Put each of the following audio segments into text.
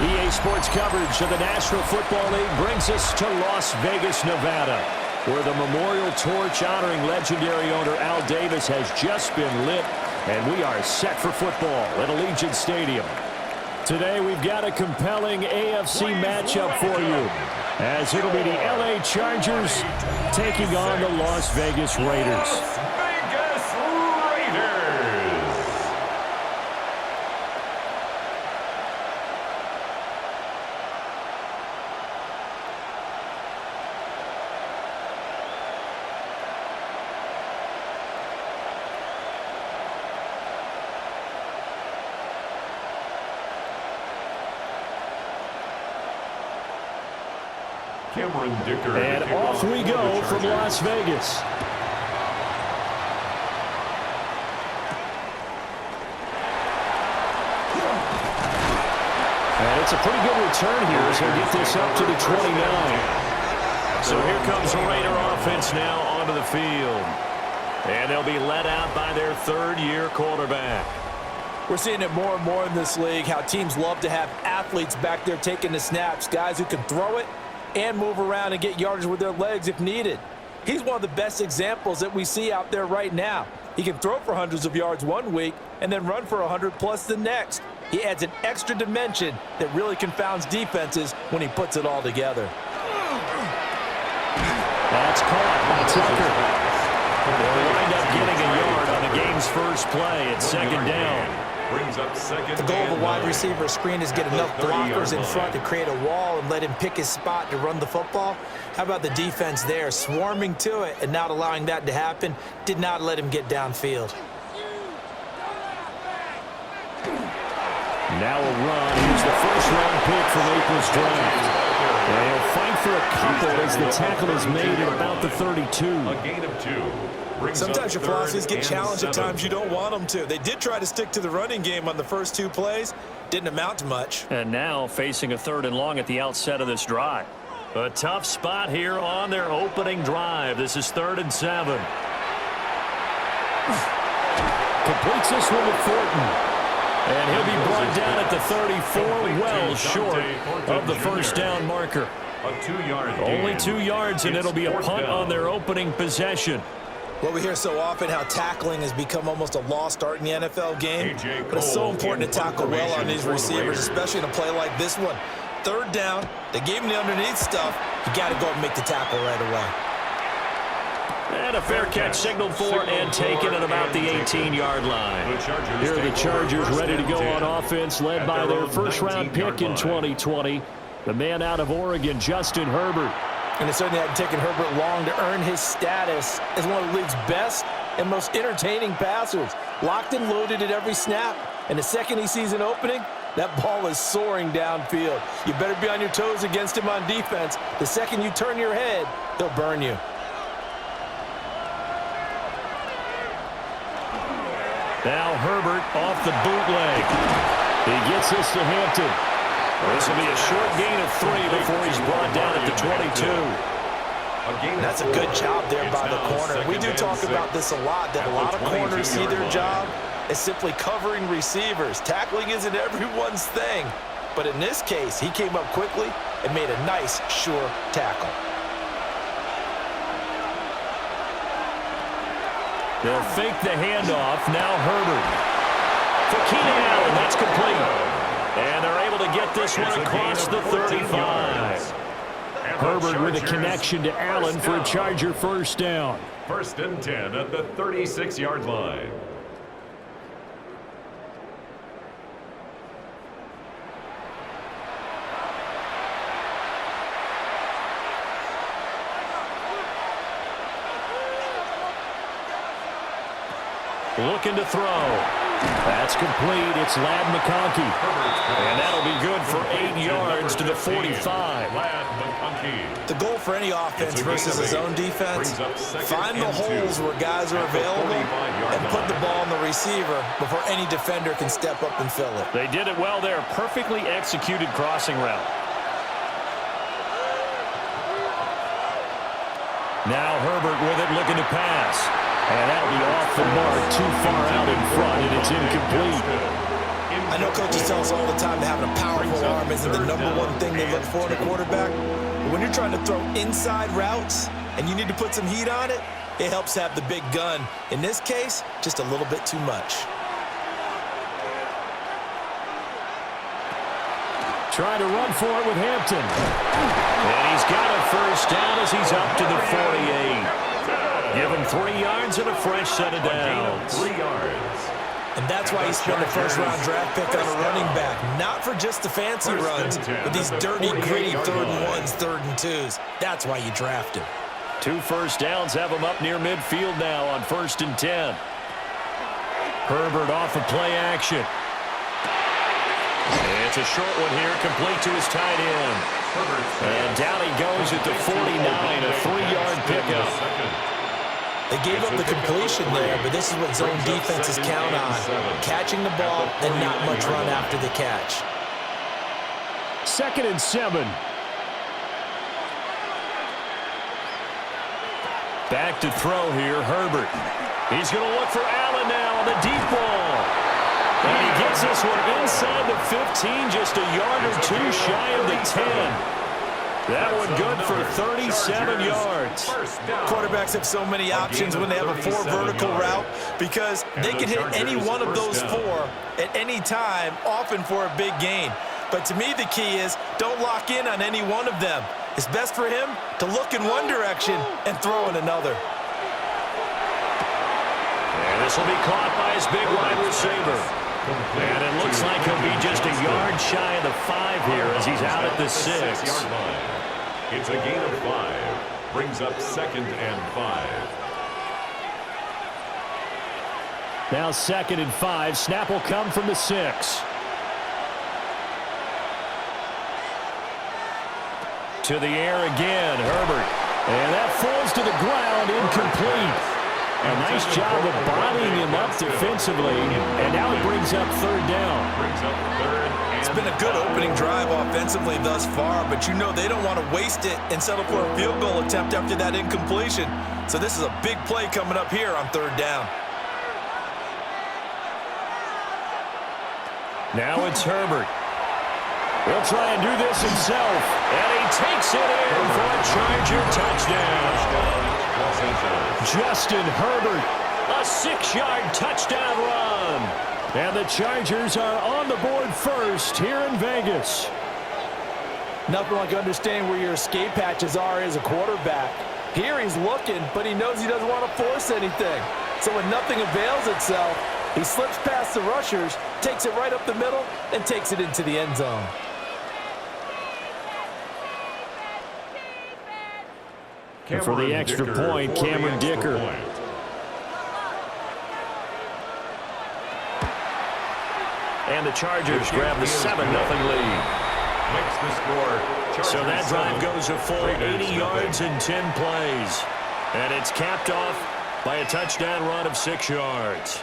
EA Sports coverage of the National Football League brings us to Las Vegas, Nevada, where the memorial torch honoring legendary owner Al Davis has just been lit, and we are set for football at Allegiant Stadium. Today we've got a compelling AFC matchup for you, as it'll be the LA Chargers taking on the Las Vegas Raiders. And off we go from Las Vegas. And it's a pretty good return here as he'll get this up to the 29. So here comes the Raider offense now onto the field. And they'll be led out by their third-year quarterback. We're seeing it more and more in this league, how teams love to have athletes back there taking the snaps, guys who can throw it and move around and get yardage with their legs if needed. He's one of the best examples that we see out there right now. He can throw for hundreds of yards one week and then run for 100+ the next. He adds an extra dimension that really confounds defenses when he puts it all together. That's caught by Tucker. They'll wind up getting a yard on the game's first play at second down. The goal of a wide receiver screen is get enough blockers in front to create a wall and let him pick his spot to run the football. How about the defense there, swarming to it and not allowing that to happen? Did not let him get downfield. Now a run. Here's the first-round pick from April's draft. And he'll fight for a couple as the tackle is made at about the 32. A gain of 2. Sometimes your philosophies get challenged at times you don't want them to. They did try to stick to the running game on the first 2 plays. Didn't amount to much. And now facing a 3rd and long at the outset of this drive. A tough spot here on their opening drive. This is 3rd and 7. Completes this one with Thornton. And he'll be brought down at the 34, well short of the first down marker. Only 2 yards, and it'll be a punt on their opening possession. Well, we hear so often how tackling has become almost a lost art in the NFL game. But it's so important to tackle well on these receivers, especially in a play like this one. 3rd down, they gave him the underneath stuff. You got to go and make the tackle right away. And a fair catch signaled for and taken at about the 18-yard line. Here are the Chargers ready to go on offense, led by their first-round pick in 2020, the man out of Oregon, Justin Herbert. And it certainly hadn't taken Herbert long to earn his status as one of the league's best and most entertaining passers. Locked and loaded at every snap. And the second he sees an opening, that ball is soaring downfield. You better be on your toes against him on defense. The second you turn your head, he'll burn you. Now Herbert off the bootleg. He gets this to Hampton. This will be a short gain of 3 before he's brought down at the 22. That's a good job there by the corner. We do talk about this a lot, that a lot of corners see their job as simply covering receivers. Tackling isn't everyone's thing. But in this case, he came up quickly and made a nice, sure tackle. They'll fake the handoff. Now Herbert. For Keenan Allen, that's complete. And they're able to get this one across the 35. Herbert with a connection to Allen for a Charger first down. 1st and 10 at the 36-yard line. Looking to throw. That's complete. It's Ladd McConkey. And that'll be good for 8 yards to the 45. The goal for any offense versus his own defense, find the holes where guys are available and put the ball on the receiver before any defender can step up and fill it. They did it well there. Perfectly executed crossing route. Now Herbert with it, looking to pass. And that'll be off the mark, too far out in front, and it's incomplete. I know coaches tell us all the time that having a powerful arm isn't the #1 thing they look for in a quarterback. But when you're trying to throw inside routes and you need to put some heat on it, it helps have the big gun. In this case, just a little bit too much. Trying to run for it with Hampton. And he's got a first down as he's up to the 48. Give him 3 yards and a fresh set of downs. 3 yards. And that's why he spent a first-round draft pick on a running back. Not for just the fancy runs, but these dirty, gritty 3rd and 1s, 3rd and 2s. That's why you draft him. 2 first downs have him up near midfield now on 1st and 10. Herbert off of play action. It's a short one here, complete to his tight end. And down he goes at the 49, a 3-yard pickup. They gave up the completion there, but this is what zone defenses count on. Catching the ball and not much run after the catch. 2nd and 7. Back to throw here, Herbert. He's going to look for Allen now on the deep ball. And he gets this one inside the 15, just a yard or 2 shy of the 10. That one good for 37 yards. Quarterbacks have so many options when they have a 4 vertical route because they can hit any one of those 4 at any time, often for a big gain. But to me, the key is don't lock in on any one of them. It's best for him to look in one direction and throw in another. And this will be caught by his big wide receiver. And it looks like he'll be just a yard shy of the 5 here as he's out at the 6. It's a gain of 5. Brings up 2nd and 5. Now 2nd and 5. Snap will come from the 6. To the air again, Herbert. And that falls to the ground, incomplete. A nice job of bodying him up defensively, and now it brings up 3rd down. It's been a good opening drive offensively thus far, but you know they don't want to waste it and settle for a field goal attempt after that incompletion. So this is a big play coming up here on 3rd down. Now it's Herbert. He'll try and do this himself, and he takes it in for a Charger touchdown. Justin Herbert, a 6-yard touchdown run. And the Chargers are on the board first here in Vegas. Nothing like understanding where your escape hatches are as a quarterback. Here he's looking, but he knows he doesn't want to force anything. So when nothing avails itself, he slips past the rushers, takes it right up the middle, and takes it into the end zone. And for the extra point, Cameron Dicker. And the Chargers grab the 7-0 lead. Makes the score. So that drive goes a full 80 yards in 10 plays. And it's capped off by a touchdown run of 6 yards.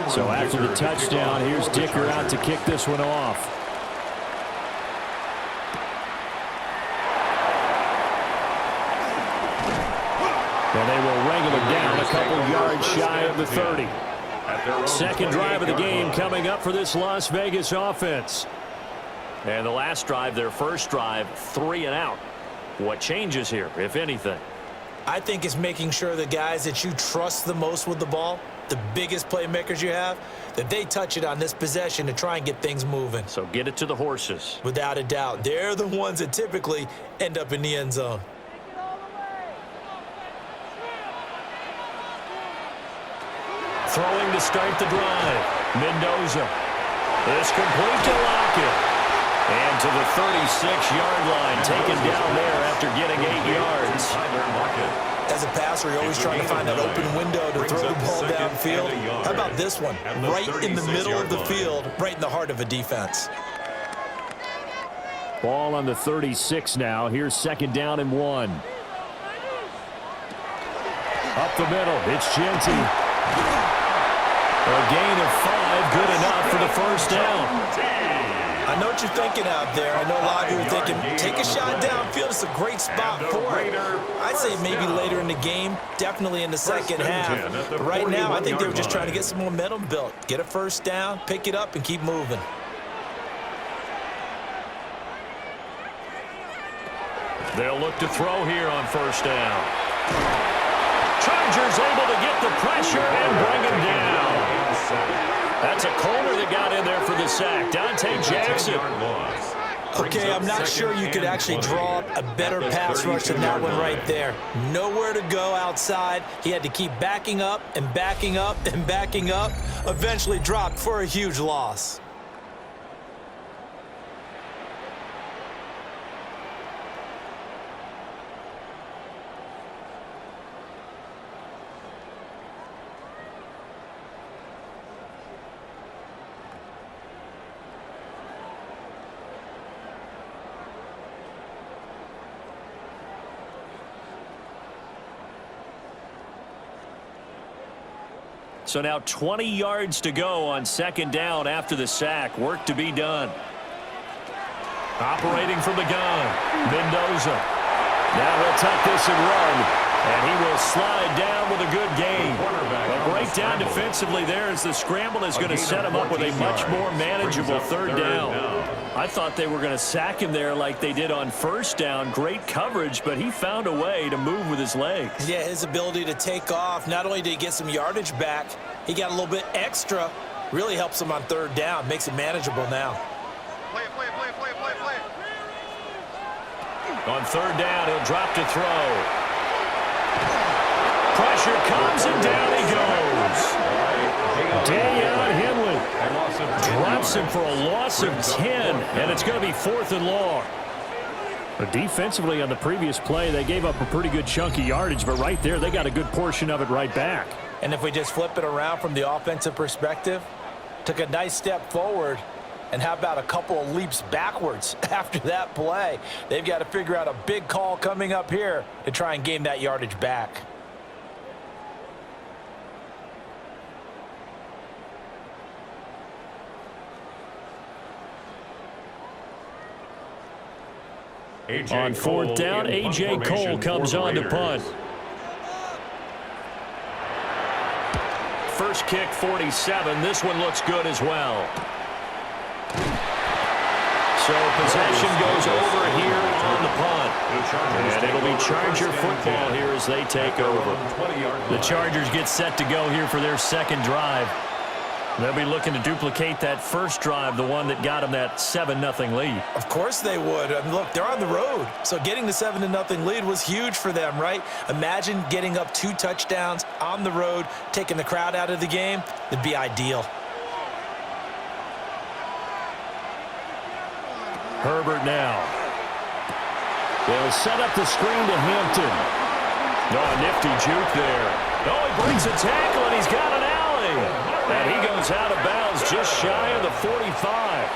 So after the touchdown, here's Dicker out to kick this one off. And they will wrangle him down a couple yards shy of the 30. Second drive of the game coming up for this Las Vegas offense. And the last drive, their first drive, 3 and out. What changes here, if anything? I think it's making sure the guys that you trust the most with the ball, the biggest playmakers you have, that they touch it on this possession to try and get things moving. So get it to the horses. Without a doubt. They're the ones that typically end up in the end zone. Throwing to start the drive. Mendoza. It's complete to Lockett. And to the 36-yard line, taken down there after getting 8 yards. As a passer, you're always trying to find that open window to throw the ball downfield. How about this one? Right in the middle of the field, right in the heart of a defense. Ball on the 36 now. Here's 2nd down and 1. Up the middle, it's Genty. A gain of 5, good enough for the first down. I know what you're thinking out there. I know a lot of you are thinking, take a shot downfield. It's a great spot for it. I'd say maybe later in the game, definitely in the second half. But right now, I think they were just trying to get some momentum built. Get a first down, pick it up, and keep moving. They'll look to throw here on first down. Chargers able to get the pressure and bring him down. That's a corner that got in there for the sack. Dante Jackson. Okay, I'm not sure you could actually draw up a better pass rush than that one right there. Nowhere to go outside. He had to keep backing up and backing up and backing up. Eventually dropped for a huge loss. So now 20 yards to go on second down after the sack. Work to be done. Operating from the gun, Mendoza. Now he'll tuck this and run. And he will slide down with a good gain. A breakdown defensively there as the scramble is going to set him up with a much more manageable third down. I thought they were going to sack him there like they did on first down. Great coverage, but he found a way to move with his legs. Yeah, his ability to take off. Not only did he get some yardage back, he got a little bit extra. Really helps him on third down. Makes it manageable now. Play it. On third down, he'll drop to throw. Pressure comes and down he goes. Daniel Henley drops him for a loss of 10, and it's going to be 4th and long. Defensively on the previous play, they gave up a pretty good chunk of yardage, but right there they got a good portion of it right back. And if we just flip it around from the offensive perspective, took a nice step forward, and how about a couple of leaps backwards after that play? They've got to figure out a big call coming up here to try and gain that yardage back. On fourth down, A.J. Cole comes on to punt. First kick, 47. This one looks good as well. So possession goes over here on the punt. And it'll be Charger football here as they take over. The Chargers get set to go here for their second drive. They'll be looking to duplicate that first drive, the one that got them that 7-0 lead. Of course they would. I mean, look, they're on the road. So getting the 7-0 lead was huge for them, right? Imagine getting up 2 touchdowns on the road, taking the crowd out of the game. It'd be ideal. Herbert now. They'll set up the screen to Hampton. Oh, nifty juke there. Oh, he breaks a tackle, and he's got an alley. And he goes out of bounds just shy of the 45.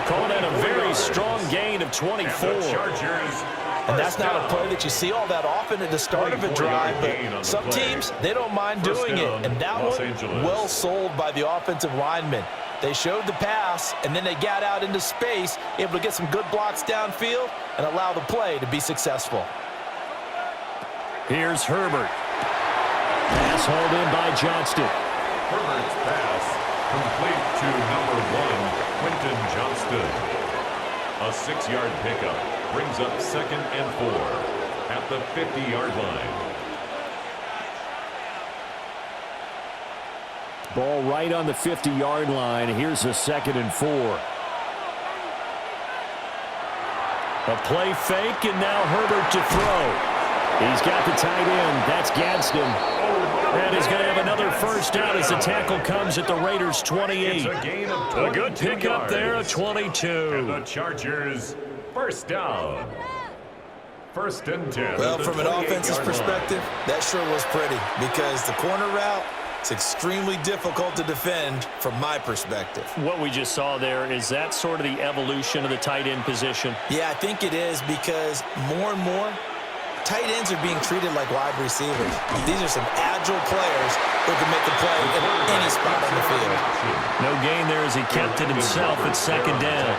Calling in a very strong gain of 24. And that's not a play that you see all that often at the start of a drive, but some teams, they don't mind doing it. And that one, well sold by the offensive linemen. They showed the pass, and then they got out into space, able to get some good blocks downfield and allow the play to be successful. Here's Herbert. Pass hauled in by Johnston. Herbert's pass complete to number 1, Quentin Johnston. A 6-yard pickup brings up 2nd and 4 at the 50-yard line. Ball right on the 50-yard line. Here's a 2nd and 4. A play fake, and now Herbert to throw. He's got the tight end. That's Gadsden. And he's going to have another first down as the tackle comes at the Raiders' 28. A good pickup there of 22. And the Chargers, first down. 1st and 10. Well, from an offensive perspective, that sure was pretty because the corner route, it's extremely difficult to defend from my perspective. What we just saw there, is that sort of the evolution of the tight end position? Yeah, I think it is because more and more, tight ends are being treated like wide receivers. These are some agile players who can make a play in any spot on the field. No gain there as he kept it himself at second down.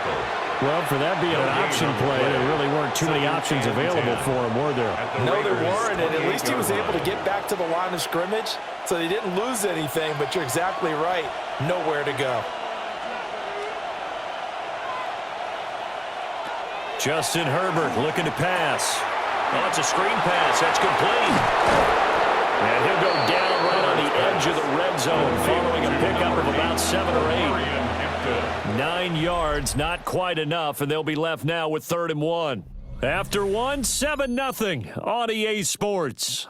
Well, for that being an option play, there really weren't too many options available for him, were there? No, there weren't, and at least he was able to get back to the line of scrimmage, so they didn't lose anything, but you're exactly right. Nowhere to go. Justin Herbert looking to pass. Oh, it's a screen pass. That's complete. And he'll go down right on the edge of the red zone following a pickup of about 7 or 8. 9 yards, not quite enough, and they'll be left now with 3rd and 1. After 1, 7-0 on EA Sports.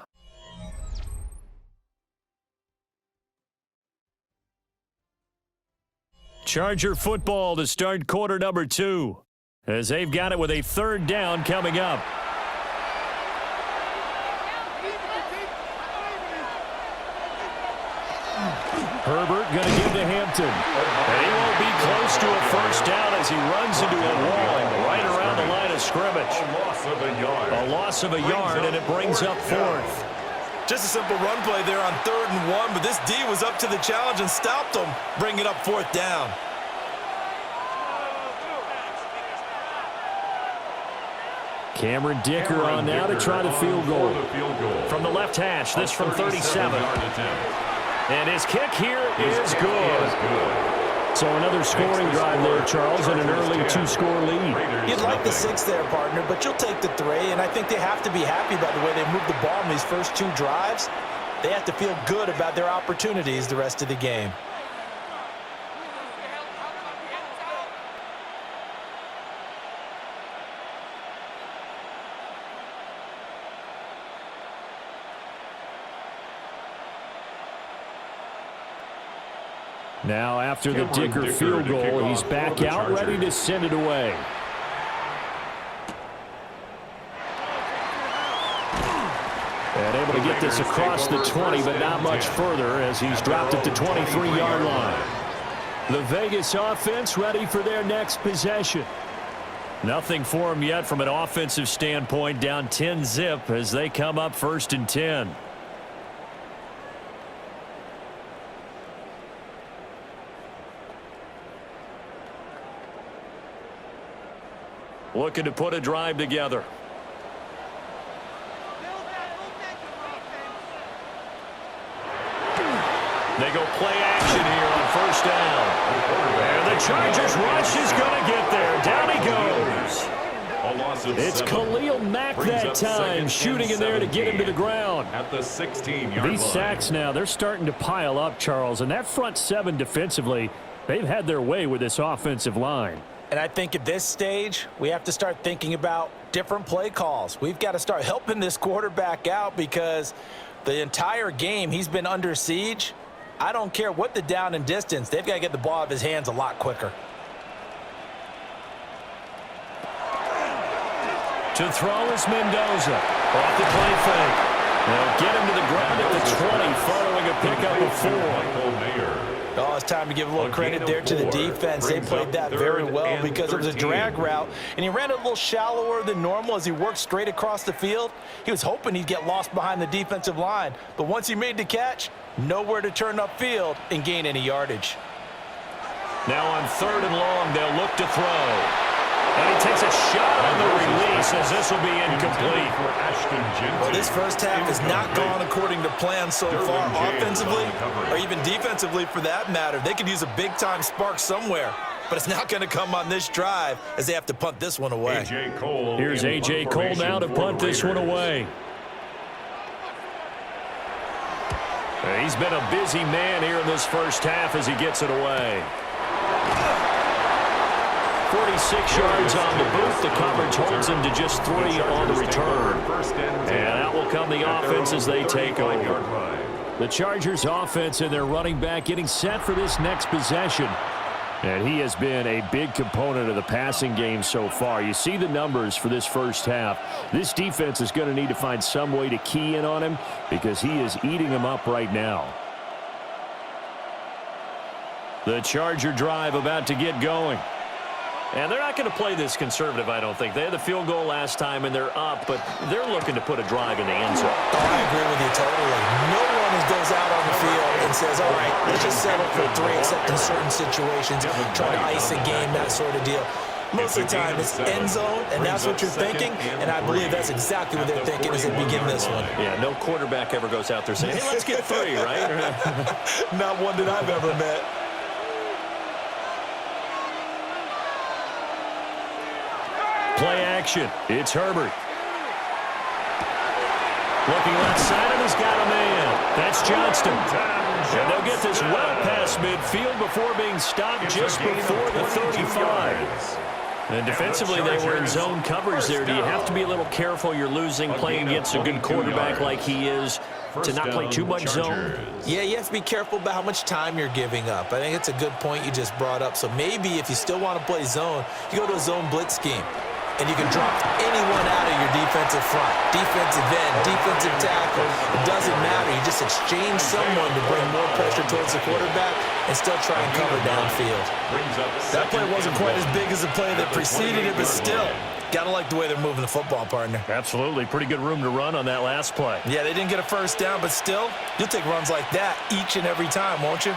Charger football to start quarter number 2, as they've got it with a 3rd down coming up. Herbert going to give to Hampton. And he won't be close to a 1st down as he runs into a wall right around the line of scrimmage. A loss of a yard. A loss of a yard, and it brings up 4th. Just a simple run play there on 3rd and 1, but this D was up to the challenge and stopped him, bringing up 4th down. Cameron Dicker on now to try the field goal. From the left hash, this from 37. And his kick here is good. So another scoring drive there, Charles, and an early 2-score lead. You'd like the 6 there, partner, but you'll take the 3, and I think they have to be happy about the way they moved the ball in these first 2 drives. They have to feel good about their opportunities the rest of the game. Now, after the Dicker field goal, he's back out, ready to send it away. And able to get this across the 20, but not much further as he's dropped at the 23-yard line. The Vegas offense ready for their next possession. Nothing for them yet from an offensive standpoint, down 10-zip as they come up 1st and 10. Looking to put a drive together. They go play action here on 1st down. And the Chargers rush is going to get there. Down he goes. It's Khalil Mack that time, shooting in there to get him to the ground. At the 16-yard line. These sacks now, they're starting to pile up, Charles. And that front 7 defensively, they've had their way with this offensive line. And I think at this stage, we have to start thinking about different play calls. We've got to start helping this quarterback out because the entire game he's been under siege. I don't care what the down and distance. They've got to get the ball out of his hands a lot quicker. To throw is Mendoza. Off the play fake. They'll get him to the ground at the 20 following a pickup of 4. Oh, it's time to give a little credit there to the defense. They played that very well because it was a drag route, and he ran it a little shallower than normal as he worked straight across the field. He was hoping he'd get lost behind the defensive line, but once he made the catch, nowhere to turn upfield and gain any yardage. Now on 3rd and long, they'll look to throw. And he takes a shot on the release as this will be incomplete. Well, this first half has not gone according to plan so far, offensively or even defensively for that matter. They could use a big-time spark somewhere, but it's not going to come on this drive as they have to punt this one away. Here's A.J. Cole now to punt this one away. He's been a busy man here in this first half as he gets it away. 46 yards on the boot. The coverage holds him to just 3 on the return. And out will come the offense as they take over. The Chargers offense and their running back getting set for this next possession. And he has been a big component of the passing game so far. You see the numbers for this first half. This defense is going to need to find some way to key in on him because he is eating them up right now. The Charger drive about to get going. And they're not going to play this conservative, I don't think. They had the field goal last time, and they're up, but they're looking to put a drive in the end zone. Oh, I agree with you totally. No one goes out on the field and says, all right, let's just settle for 3, except in certain situations, trying to ice a game, that sort of deal. Most of the time, it's end zone, and that's what you're thinking, and I believe that's exactly what they're thinking as they begin this one. Yeah, no quarterback ever goes out there saying, hey, let's get 3, right? Not one that I've ever met. Play action. It's Herbert. Looking left side, and he's got a man. That's Johnston. And they'll get this well past midfield before being stopped just before the 35. And defensively, they were in zone coverage there. Do you have to be a little careful? You're losing playing against a good quarterback like he is to not play too much zone? Yeah, you have to be careful about how much time you're giving up. I think it's a good point you just brought up. So maybe if you still want to play zone, you go to a zone blitz scheme. And you can drop anyone out of your defensive front, defensive end, defensive tackle. It doesn't matter. You just exchange someone to bring more pressure towards the quarterback and still try and cover downfield. That play wasn't quite as big as the play that preceded it, but still, got to like the way they're moving the football, partner. Absolutely. Pretty good room to run on that last play. Yeah, they didn't get a first down, but still, you'll take runs like that each and every time, won't you?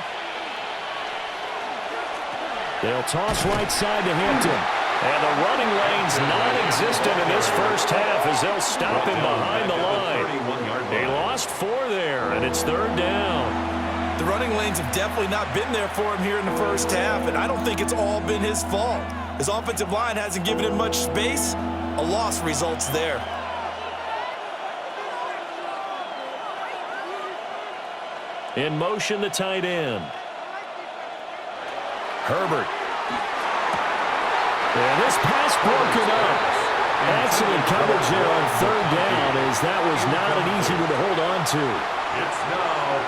They'll toss right side to Hampton. And the running lane's non-existent in this first half as they'll stop him behind the line. They lost 4 there, and it's 3rd down. The running lanes have definitely not been there for him here in the first half, and I don't think it's all been his fault. His offensive line hasn't given him much space. A loss results there. In motion, the tight end. Herbert. And this pass broken up. Excellent coverage there on 3rd down, as that was not an easy one to hold on to.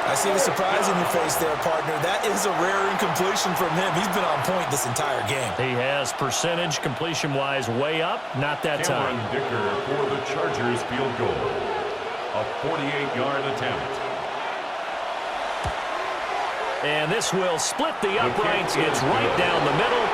I see the surprise in your face there, partner. That is a rare incompletion from him. He's been on point this entire game. He has percentage completion-wise way up. Not that time. Cameron Dicker for the Chargers field goal. A 48-yard attempt. And this will split the uprights. It's right down the middle.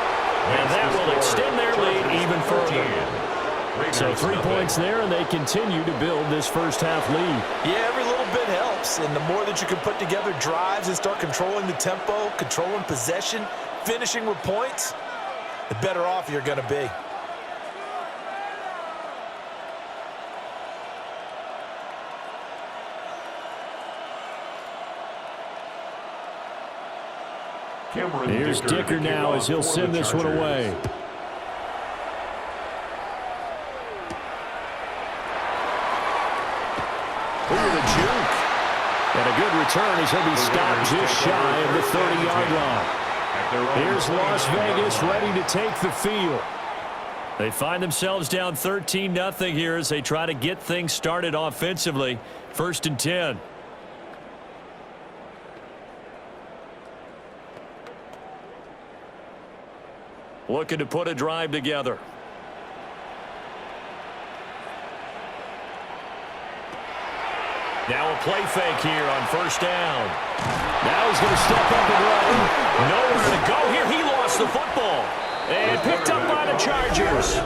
And that will extend their lead even further. So 3 points there, and they continue to build this first half lead. Yeah, every little bit helps. And the more that you can put together drives and start controlling the tempo, controlling possession, finishing with points, the better off you're going to be. Here's Dicker now as he'll send this one away. Look at the juke. And a good return as he'll be stopped just shy of the 30-yard line. Here's Las Vegas ready to take the field. They find themselves down 13-0 here as they try to get things started offensively. 1st and 10. Looking to put a drive together. Now a play fake here on 1st down. Now he's going to step up and run. Nowhere to go here. He lost the football. And picked up by the Chargers.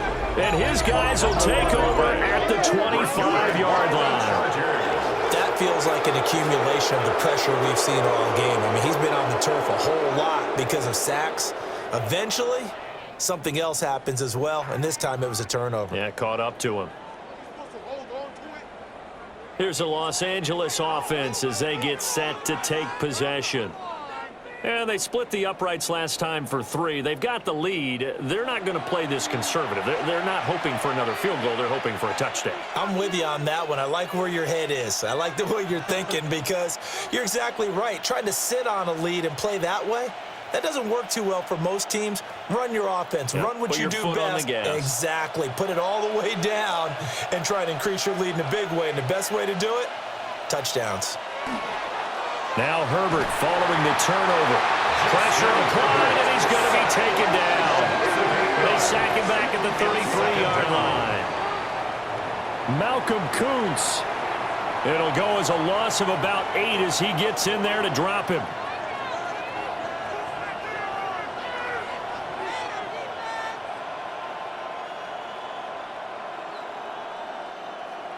And his guys will take over at the 25-yard line. That feels like an accumulation of the pressure we've seen all game. I mean, he's been on the turf a whole lot because of sacks. Eventually, something else happens as well, and this time it was a turnover. Yeah, caught up to him. Here's the Los Angeles offense as they get set to take possession. And they split the uprights last time for 3. They've got the lead. They're not going to play this conservative. They're not hoping for another field goal. They're hoping for a touchdown. I'm with you on that one. I like where your head is. I like the way you're thinking because you're exactly right. Trying to sit on a lead and play that way, that doesn't work too well for most teams. Run your offense. Run what you do best. Exactly. Put it all the way down and try to increase your lead in a big way. And the best way to do it, touchdowns. Now Herbert following the turnover. Pressure applied, and he's going to be taken down. They sack him back at the 33-yard line. Malcolm Kuntz. It'll go as a loss of about 8 as he gets in there to drop him.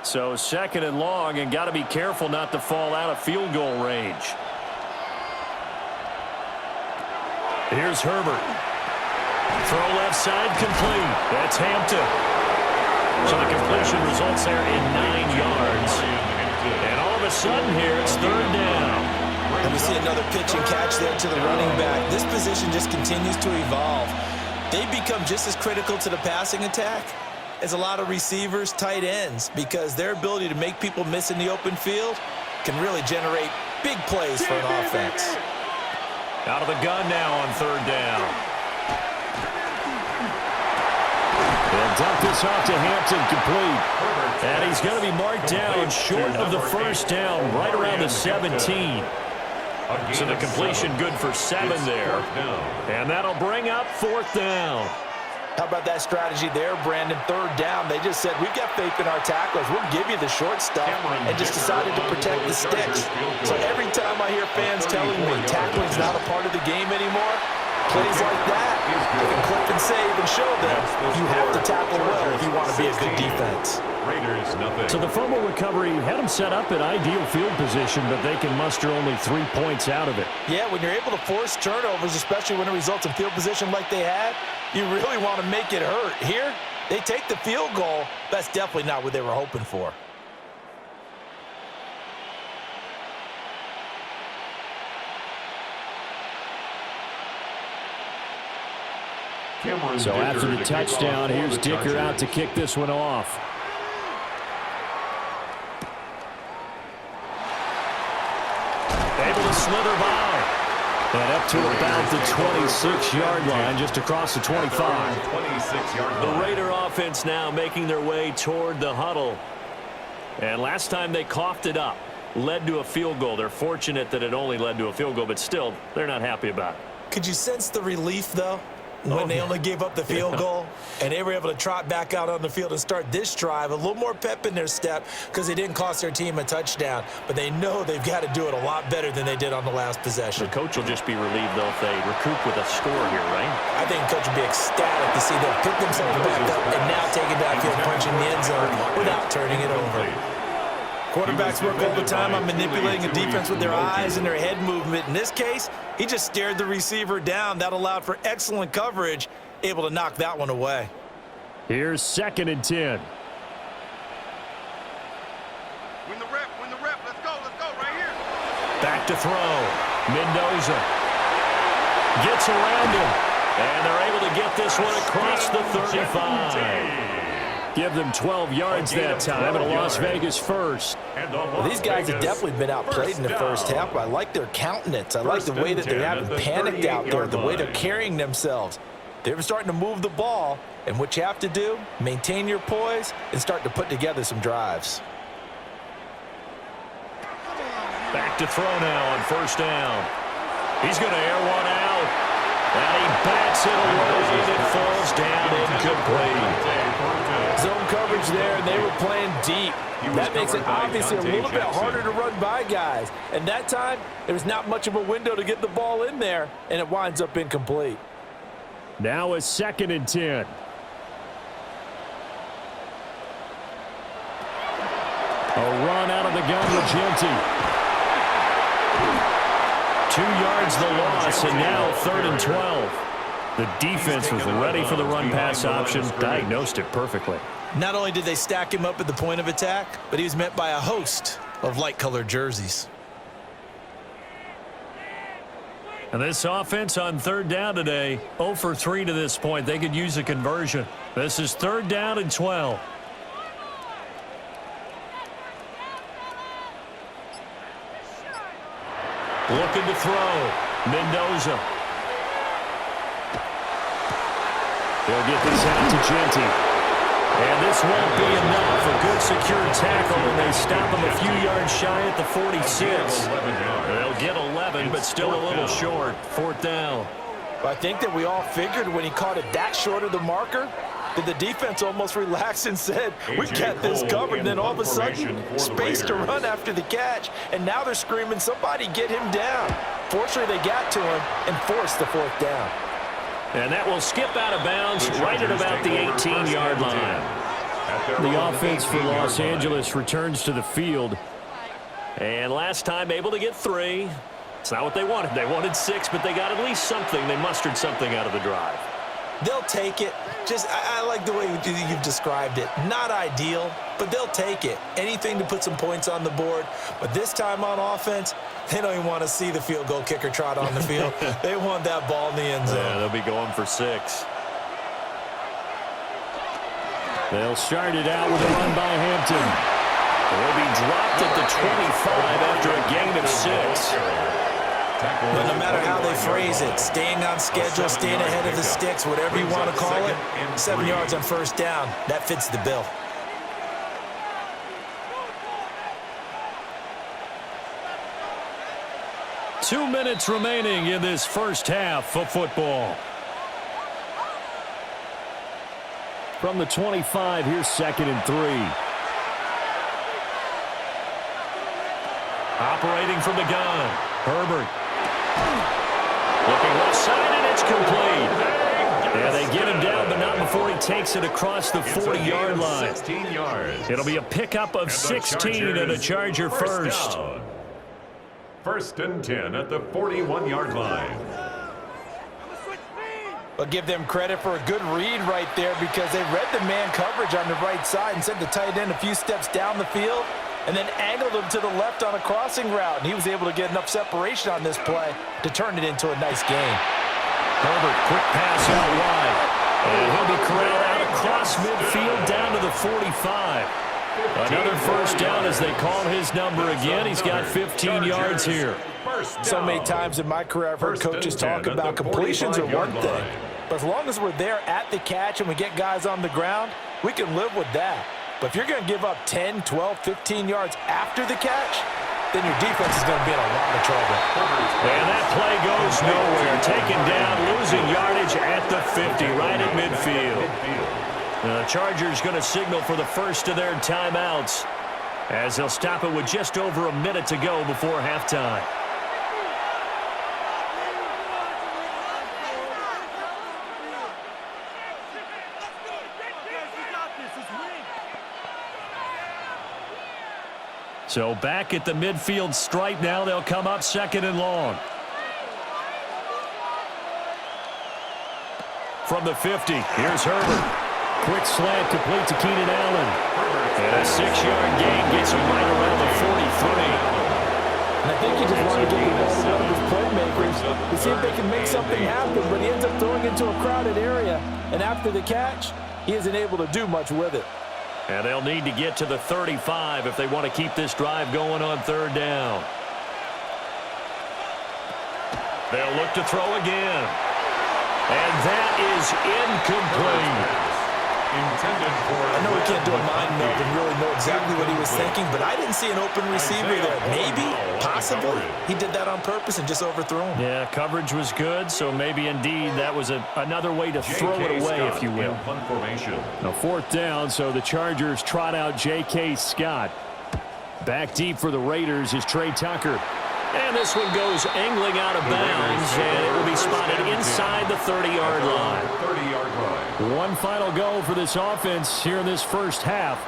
So second and long, and got to be careful not to fall out of field goal range. Here's Herbert. Throw left side, complete. That's Hampton. So the completion results there in 9 yards. And all of a sudden here, it's third down. And we see another pitch and catch there to the running back. This position just continues to evolve. They become just as critical to the passing attack as a lot of receivers, tight ends, because their ability to make people miss in the open field can really generate big plays for an offense. Out of the gun now on third down. They'll dump this off to Hampton, complete. And he's going to be marked down short of the first down, right around the 17. So the completion good for 7 there. And that'll bring up fourth down. How about that strategy there, Brandon? Third down, they just said, we've got faith in our tacklers. We'll give you the short stuff, and just decided to protect the sticks. So every time I hear fans telling me tackling's not a part of the game anymore, plays like that, they can clip and save and show them you have to tackle well if you want to be a good defense. Raiders, nothing. So the fumble recovery had them set up in ideal field position, but they can muster only 3 points out of it. Yeah, when you're able to force turnovers, especially when it results in field position like they had, you really want to make it hurt. Here, they take the field goal. That's definitely not what they were hoping for. So after the touchdown, here's Dicker out to kick this one off. Able to slither by. And up to about the 26-yard line, just across the 25. 26-yard The line. Raider offense now making their way toward the huddle. And last time they coughed it up, led to a field goal. They're fortunate that it only led to a field goal, but still, they're not happy about it. Could you sense the relief, though, when they only gave up the field goal and they were able to trot back out on the field and start this drive? A little more pep in their step because they didn't cost their team a touchdown, but they know they've got to do it a lot better than they did on the last possession. The coach will just be relieved, though, if they recoup with a score here, right? I think the coach will be ecstatic to see them pick themselves back up and now take it downfield, punching the end zone without turning it over. Quarterbacks work all the time on manipulating a defense with their eyes and their head movement. In this case, he just stared the receiver down. That allowed for excellent coverage, able to knock that one away. Here's 2nd and 10. Win the rep, let's go, right here. Back to throw. Mendoza gets around him, and they're able to get this one across the 35. Give them 12 yards that time, and a Las Vegas first. Well, these guys have definitely been outplayed in the first half. I like their countenance. I like the way that they haven't panicked out there, the way they're carrying themselves. They're starting to move the ball, and what you have to do, maintain your poise and start to put together some drives. Back to throw now on first down. He's going to air one out, and he bats it away, and it falls down incomplete. Zone coverage there, and they were playing deep. That makes it obviously a little bit harder to run by guys. And that time, there was not much of a window to get the ball in there, and it winds up incomplete. Now it's 2nd and 10. A run out of the gun with Genty. 2 yards the loss, and now 3rd and 12. The defense was ready for the run-pass option, diagnosed it perfectly. Not only did they stack him up at the point of attack, but he was met by a host of light-colored jerseys. And this offense on third down today, 0 for 3 to this point. They could use a conversion. This is 3rd down and 12. Looking to throw. Mendoza. They'll get this out to Genty. And this won't be enough. A good secure tackle, and they stop him a few yards shy at the 46. They'll get 11, but still a little short. 4th down. I think that we all figured when he caught it that short of the marker, that the defense almost relaxed and said, we got this covered. And then all of a sudden, space to run after the catch. And now they're screaming, somebody get him down. Fortunately, they got to him and forced the 4th down. And that will skip out of bounds right at about the 18-yard line. The offense for Los Angeles returns to the field. And last time able to get 3. It's not what they wanted. They wanted 6, but they got at least something. They mustered something out of the drive. They'll take it. I like the way you've described it. Not ideal, but they'll take it. Anything to put some points on the board. But this time on offense, they don't even want to see the field goal kicker trot on the field. They want that ball in the end zone. Yeah, they'll be going for 6. They'll start it out with a run by Hampton. They'll be dropped at the 25 after a gain of 6. But no matter how they phrase it, staying on schedule, staying ahead of the sticks, whatever you want to call it, 7 yards on first down, that fits the bill. Two minutes remaining in this first half of football. From the 25, here's 2nd and 3. Operating from the gun, Herbert. Looking left side, and it's complete. Yeah, they get him down, but not before he takes it across the 40-yard line. 16 yards. It'll be a pickup of 16 and a Charger first. 1st and 10 at the 41-yard line. But give them credit for a good read right there because they read the man coverage on the right side and sent the tight end a few steps down the field and then angled him to the left on a crossing route. And he was able to get enough separation on this play to turn it into a nice gain. Herbert, quick pass out wide. And he'll be corralled out across midfield down to the 45. Another first down as they call his number again. He's got 15 yards here. So many times in my career I've heard coaches talk about completions are one thing. But as long as we're there at the catch and we get guys on the ground, we can live with that. But if you're going to give up 10, 12, 15 yards after the catch, then your defense is going to be in a lot of trouble. And that play goes nowhere. Taken down, losing yardage at the 50, right at midfield. The Chargers going to signal for the first of their timeouts as they'll stop it with just over a minute to go before halftime. So back at the midfield stripe now. They'll come up 2nd and long. From the 50, here's Herbert. Quick slant complete to Keenan Allen. And a 6-yard gain gets him right around the 43. And I think he just wanted to get the ball to one of his playmakers to see if they can make something happen, but he ends up throwing into a crowded area. And after the catch, he isn't able to do much with it. And they'll need to get to the 35 if they want to keep this drive going on 3rd down. They'll look to throw again. And that is incomplete. I know we can't do a mind meld and really know exactly what he was thinking, but I didn't see an open receiver there. Maybe, possibly, he did that on purpose and just overthrew him. Yeah, coverage was good, so maybe indeed that was another way to throw it away, if you will. Now 4th down, so the Chargers trot out J.K. Scott. Back deep for the Raiders is Trey Tucker. And this one goes angling out of bounds, and it will be spotted inside the 30-yard line. One final go for this offense here in this first half.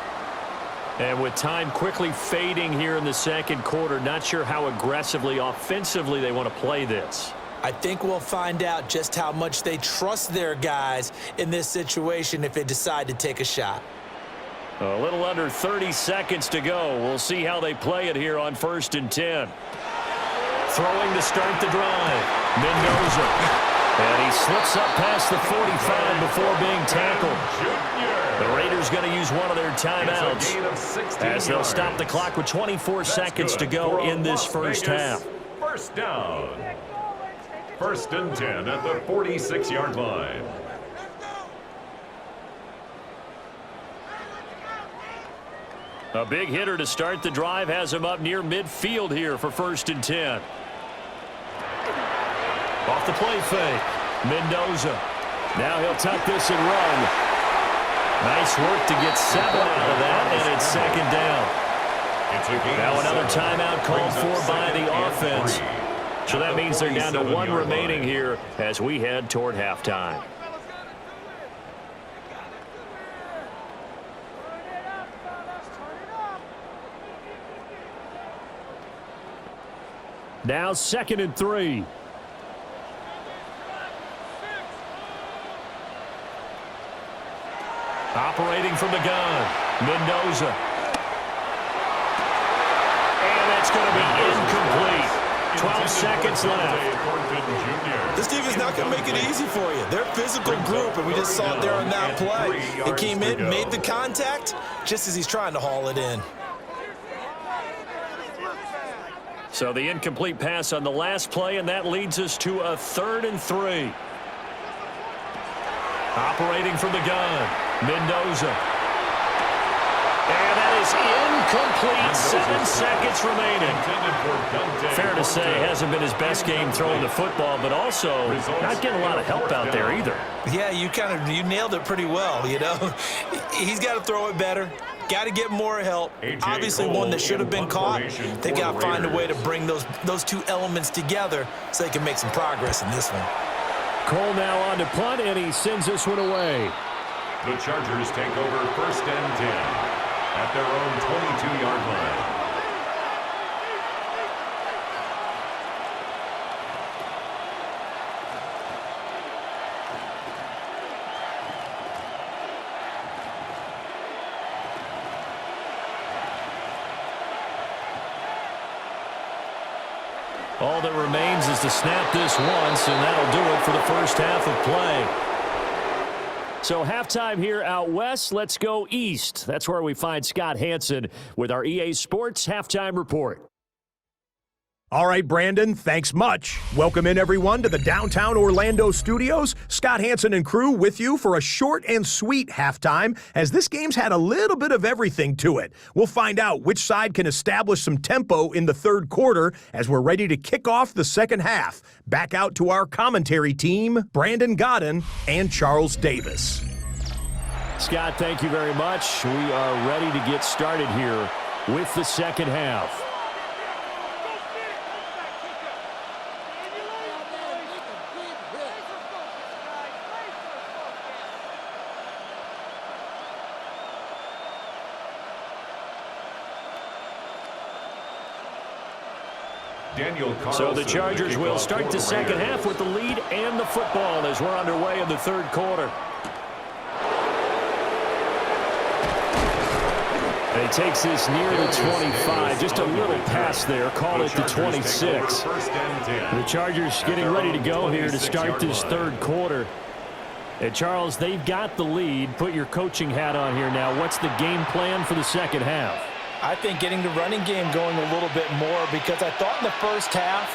And with time quickly fading here in the 2nd quarter, not sure how aggressively, offensively they want to play this. I think we'll find out just how much they trust their guys in this situation if they decide to take a shot. A little under 30 seconds to go. We'll see how they play it here on 1st and 10. Throwing to start the drive. Mendoza. And he slips up past the 45 before being tackled. The Raiders going to use one of their timeouts as they'll stop the clock with 24 seconds to go in this first half. First down. 1st and 10 at the 46-yard line. A big hitter to start the drive has him up near midfield here for 1st and 10. Off the play fake, Mendoza. Now he'll tuck this and run. Nice work to get 7 out of that, and it's 2nd down. Now another timeout called for by the offense. So that means they're down to 1 remaining here as we head toward halftime. Now 2nd and 3. Operating from the gun, Mendoza. And that's going to be incomplete. 12 seconds left. This defense not going to make it easy for you. They're a physical group, and we just saw it there on that play. It came in, made the contact, just as he's trying to haul it in. So the incomplete pass on the last play, and that leads us to a 3rd and 3. Operating from the gun, Mendoza. And that is incomplete. 7 seconds remaining. Fair to say, hasn't been his best game throwing the football, but also not getting a lot of help out there either. Yeah, you nailed it pretty well, you know. He's got to throw it better. Got to get more help. Obviously, one that should have been caught. They've got to find a way to bring those two elements together so they can make some progress in this one. Cole now on to punt, and he sends this one away. The Chargers take over 1st and 10 at their own 22-yard line. All that remains is to snap this once, and that'll do it for the first half of play. So halftime here out west. Let's go east. That's where we find Scott Hanson with our EA Sports Halftime Report. All right, Brandon, thanks much. Welcome in, everyone, to the downtown Orlando studios. Scott Hanson and crew with you for a short and sweet halftime, as this game's had a little bit of everything to it. We'll find out which side can establish some tempo in the 3rd quarter as we're ready to kick off the 2nd half. Back out to our commentary team, Brandon Godden and Charles Davis. Scott, thank you very much. We are ready to get started here with the 2nd half. So the Chargers will start the 2nd half with the lead and the football as we're underway in the 3rd quarter. And he takes this near the 25. Just a little pass there. Call it the 26. The Chargers getting ready to go here to start this 3rd quarter. And Charles, they've got the lead. Put your coaching hat on here now. What's the game plan for the 2nd half? I think getting the running game going a little bit more, because I thought in the first half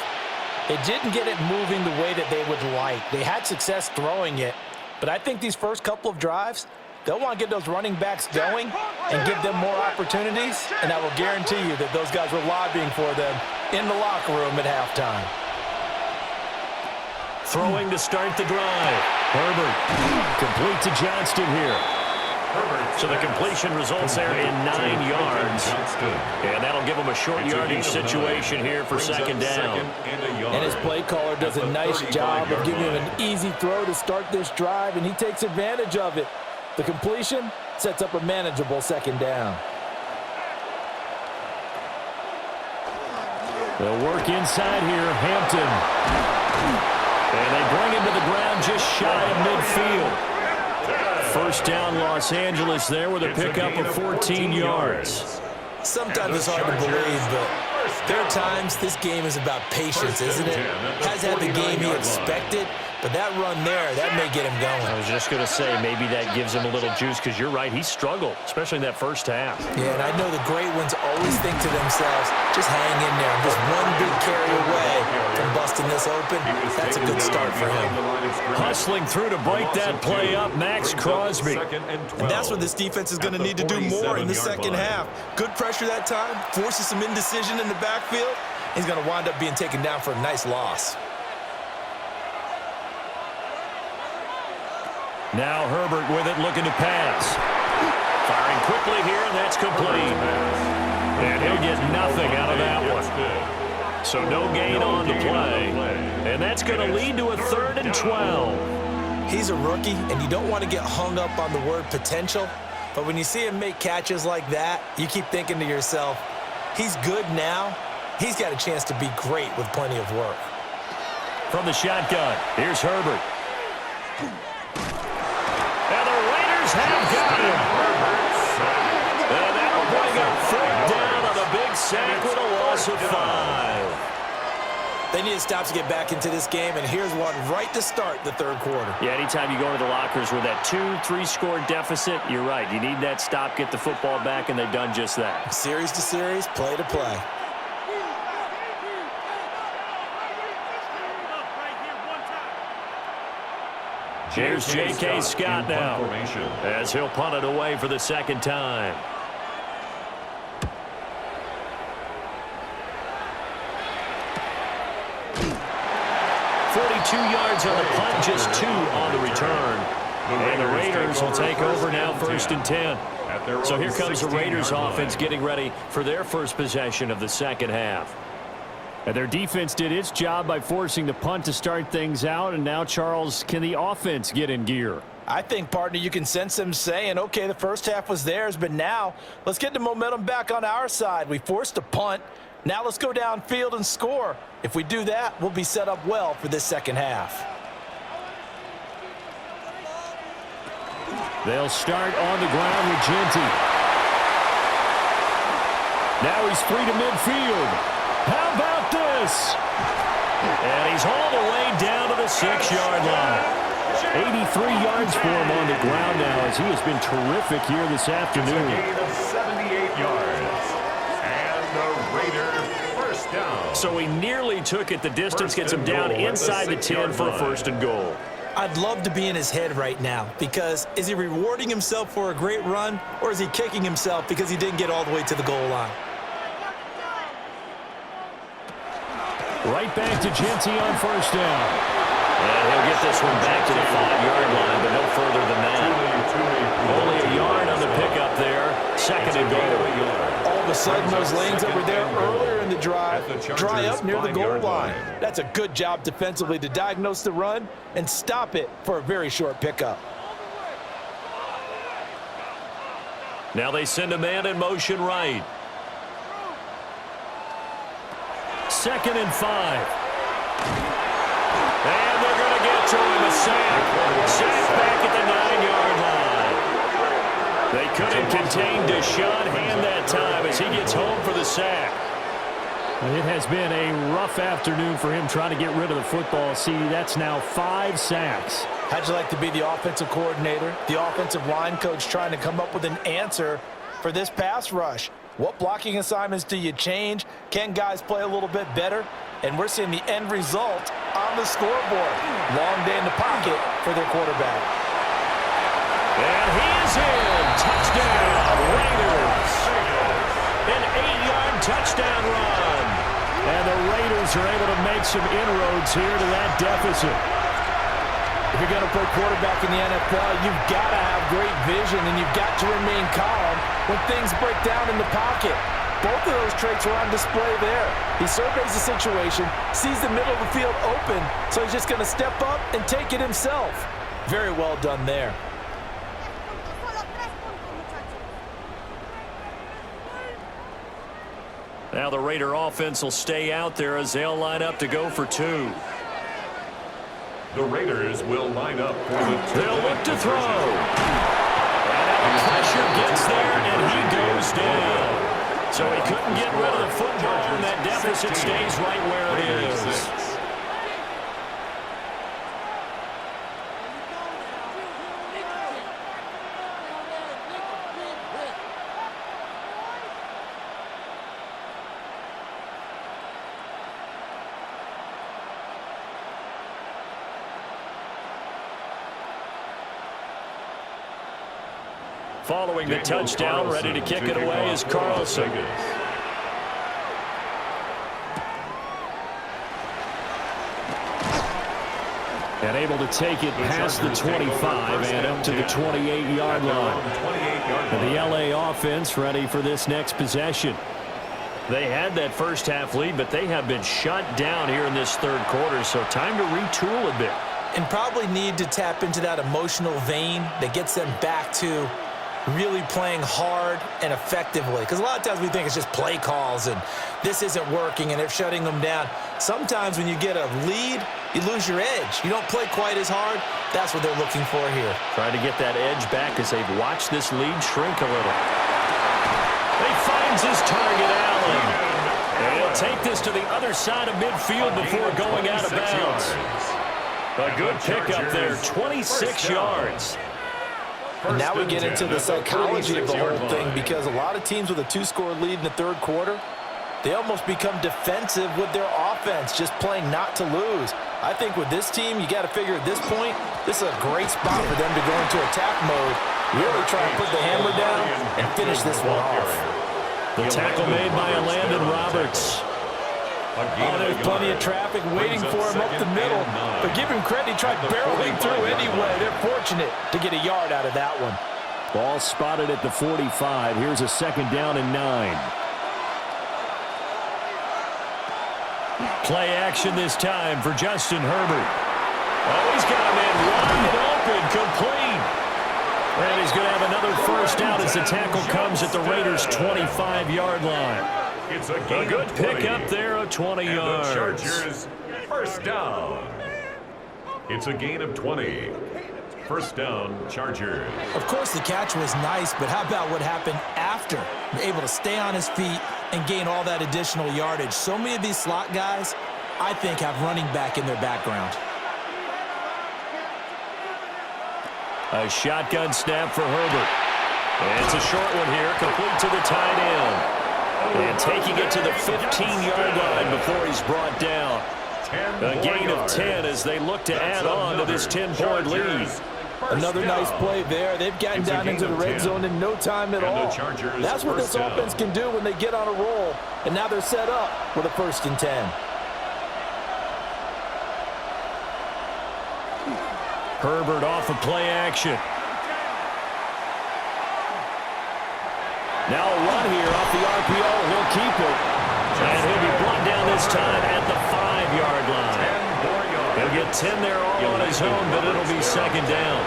they didn't get it moving the way that they would like. They had success throwing it, but I think these first couple of drives, they'll want to get those running backs going and give them more opportunities, and I will guarantee you that those guys were lobbying for them in the locker room at halftime. Throwing to start the drive. Herbert complete to Johnston here. So the completion results there in 9 yards. And that'll give them a short yardage situation here for 2nd down. And his play caller does a nice job of giving him an easy throw to start this drive, and he takes advantage of it. The completion sets up a manageable 2nd down. They'll work inside here, Hampton. And they bring him to the ground just shy of midfield. 1st down, Los Angeles there with a pickup of 14 yards. Sometimes it's hard to believe, but there are times this game is about patience, isn't it? Has had the game he expected, but that run there, that may get him going. I was just going to say, maybe that gives him a little juice, because you're right, he struggled, especially in that first half. Yeah, and I know the great ones always think to themselves, just hang in there. Just one big carry away from busting this open. That's a good start for him. Hustling through to break that play up, Max Crosby. And that's what this defense is going to need to do more in the 2nd half. Good pressure that time, forces some indecision in the backfield. He's going to wind up being taken down for a nice loss. Now Herbert with it, looking to pass. Firing quickly here, and that's complete. And he'll get nothing out of that one. So no gain on the play. And that's going to lead to a 3rd and 12. He's a rookie, and you don't want to get hung up on the word potential. But when you see him make catches like that, you keep thinking to yourself, he's good now, he's got a chance to be great with plenty of work. From the shotgun, here's Herbert. And the Raiders have got him. And that'll bring up fourth down on a big sack with a loss of 5. They need to stop to get back into this game, and here's one right to start the third quarter. Yeah, anytime you go into the lockers with that 2-3 score deficit, you're right. You need that stop, get the football back, and they've done just that. Series to series, play to play. Here's J.K. Scott now, as he'll punt it away for the second time. Yards on the punt, just 2 on the return. And the Raiders will take over now, 1st and 10. So here comes the Raiders offense getting ready for their first possession of the second half. And their defense did its job by forcing the punt to start things out. And now, Charles, can the offense get in gear? I think, partner, you can sense them saying, okay, the first half was theirs, but now let's get the momentum back on our side. We forced a punt. Now let's go downfield and score. If we do that, we'll be set up well for this second half. They'll start on the ground with Genty. Now he's free to midfield. How about this? And he's hauled away down to the 6-yard line. 83 yards for him on the ground now, as he has been terrific here this afternoon. It's a gain of 78 yards. And the Raiders first down. So he nearly took it the distance, gets him down inside the 10 for a 1st and goal. I'd love to be in his head right now, because is he rewarding himself for a great run, or is he kicking himself because he didn't get all the way to the goal line? Right back to Genty on 1st down. And he'll get this one back to the 5-yard line, but no further than that. Only a yard on the pickup there. 2nd and goal. All of a sudden, those lanes that were there earlier in the drive dry up near the goal line. That's a good job defensively to diagnose the run and stop it for a very short pickup. Now they send a man in motion right. 2nd and 5. And they're going to get to him, a sack. Sack back at the 9-yard line. They couldn't contain Deshaun Hand that time as he gets home for the sack. It has been a rough afternoon for him trying to get rid of the football. See, that's now 5 sacks. How'd you like to be the offensive coordinator, the offensive line coach, trying to come up with an answer for this pass rush? What blocking assignments do you change? Can guys play a little bit better? And we're seeing the end result on the scoreboard. Long day in the pocket for their quarterback. And he is in. Touchdown, Raiders. An 8-yard touchdown run. And the Raiders are able to make some inroads here to that deficit. If you're going to play quarterback in the NFL, you've got to have great vision, and you've got to remain calm when things break down in the pocket. Both of those traits are on display there. He surveys the situation, sees the middle of the field open, so he's just going to step up and take it himself. Very well done there. Now the Raider offense will stay out there as they'll line up to go for 2. The Raiders will line up for the 2. They'll look to throw. And now pressure gets there, and he goes down. So he couldn't get rid of the football, and that deficit stays right where it is. Following the touchdown, ready to kick it away is Carlson. And able to take it past the 25 and up to the 28-yard line. And the LA offense ready for this next possession. They had that first half lead, but they have been shut down here in this third quarter, so time to retool a bit. And probably need to tap into that emotional vein that gets them back to really playing hard and effectively. Because a lot of times we think it's just play calls and this isn't working and they're shutting them down. Sometimes when you get a lead, you lose your edge. You don't play quite as hard. That's what they're looking for here. Trying to get that edge back as they've watched this lead shrink a little. He finds his target, Allen. And he'll take this to the other side of midfield before going out of bounds. A good pickup there, 26 yards. And now we get into the psychology of the whole thing, because a lot of teams with a 2-score lead in the third quarter, they almost become defensive with their offense, just playing not to lose. I think with this team, you got to figure at this point, this is a great spot for them to go into attack mode, really try to put the hammer down and finish this one off. The tackle made by Landon Roberts. Oh, there's plenty of traffic waiting for him up the middle. But give him credit, he tried barreling through anyway. They're fortunate to get a yard out of that one. Ball spotted at the 45. Here's a 2nd down and 9. Play action this time for Justin Herbert. Oh, he's got him in wide open, complete. And he's going to have another first down as the tackle comes at the Raiders' 25-yard line. It's a good pickup there of 20 yards. The Chargers, first down. It's a gain of 20. First down, Chargers. Of course, the catch was nice, but how about what happened after? Able to stay on his feet and gain all that additional yardage. So many of these slot guys, I think, have running back in their background. A shotgun snap for Herbert. And it's a short one here, complete to the tight end. And taking it to the 15-yard line before he's brought down. A gain of 10 as they look to add on to this 10-point lead. Another nice play there. They've gotten down into the red zone in no time at all. That's what this offense can do when they get on a roll. And now they're set up with a 1st and 10. Herbert off of play action. Now a run here off the RPO. He'll keep it. And he'll be brought down this time at the 5-yard line. He'll get 10 there all on his own, but it'll be 2nd down.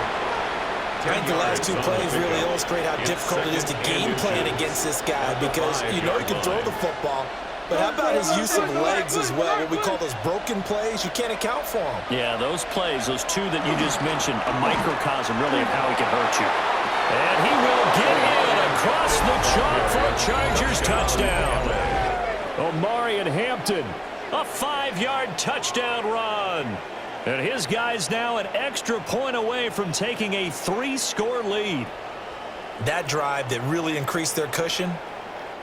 I think the last 2 plays really illustrate how difficult it is to game plan against this guy, because you know he can throw the football, but how about his use of legs as well? What we call those broken plays, you can't account for them. Yeah, those plays, those 2 that you just mentioned, a microcosm really of how he can hurt you. And he will get in across the chalk for a Chargers touchdown. Omarion Hampton, a 5-yard touchdown run. And his guys now an extra point away from taking a 3-score lead. That drive that really increased their cushion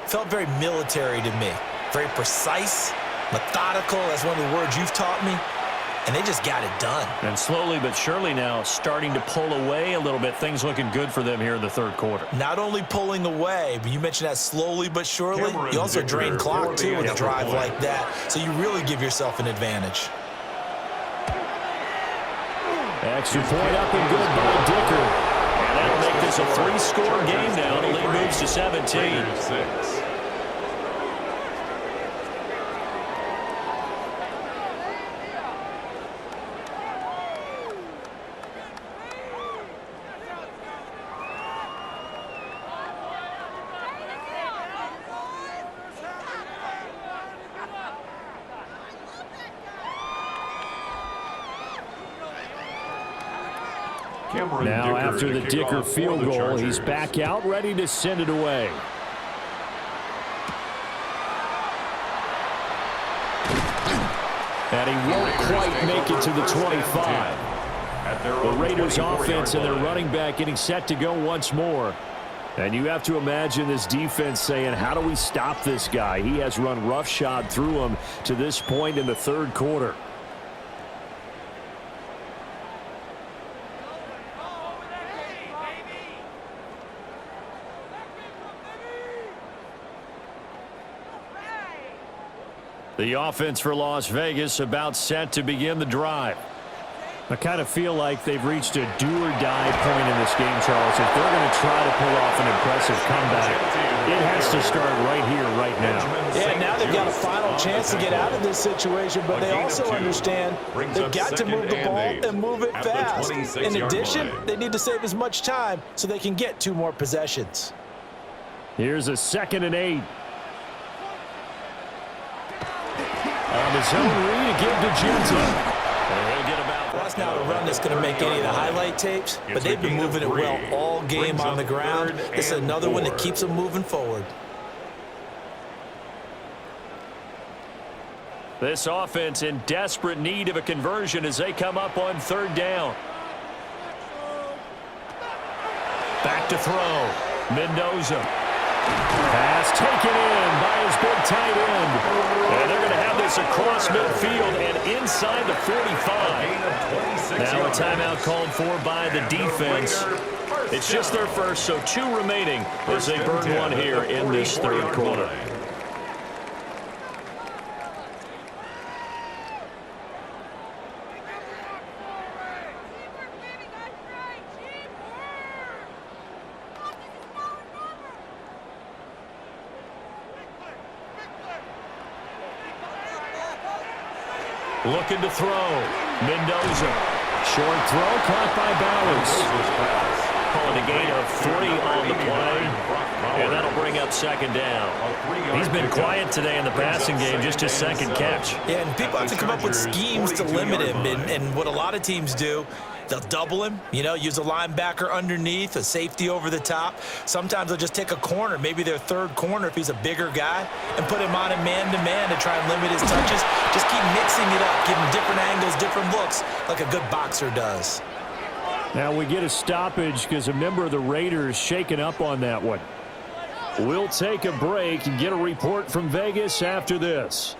felt very military to me. Very precise, methodical. That's one of the words you've taught me. And they just got it done. And slowly but surely now starting to pull away a little bit. Things looking good for them here in the third quarter. Not only pulling away, but you mentioned that slowly but surely. You also drain clock, too, with a drive like that. So you really give yourself an advantage. Extra point up and good by Dicker. And that'll make this a 3-score game now. The lead moves to 17. Now after the Dicker field goal, he's back out ready to send it away. And he won't quite make it to the 25. The Raiders offense and their running back getting set to go once more. And you have to imagine this defense saying, how do we stop this guy? He has run roughshod through him to this point in the third quarter. The offense for Las Vegas about set to begin the drive. I kind of feel like they've reached a do-or-die point in this game, Charles. If they're going to try to pull off an impressive comeback, it has to start right here, right now. Yeah, now they've got a final chance to get out of this situation, but they also understand they've got to move the ball and move it fast. In addition, they need to save as much time so they can get 2 more possessions. Here's a 2nd and 8. On the zone read, give to Jensen. That's not a run that's going to make any of the highlight tapes, but they've been moving it well all game on the ground. This is another one that keeps them moving forward. This offense in desperate need of a conversion as they come up on 3rd down. Back to throw. Mendoza. Pass taken in by his big tight end. And they're going to have this across midfield and inside the 45. Now a timeout called for by the defense. It's just their first, so 2 remaining as they burn 1 here in this 3rd quarter. Looking to throw. Mendoza. Short throw caught by Bowers. Calling a gain of 3 on the play. And that'll bring up 2nd down. He's been quiet today in the passing game, just his 2nd catch. Yeah, and people have to come up with schemes to limit him. And what a lot of teams do, they'll double him, use a linebacker underneath, a safety over the top. Sometimes they'll just take a corner, maybe their 3rd corner if he's a bigger guy, and put him on a man-to-man to try and limit his touches. Just keep mixing it up, give him different angles, different looks, like a good boxer does. Now we get a stoppage because a member of the Raiders shaken up on that one. We'll take a break and get a report from Vegas after this.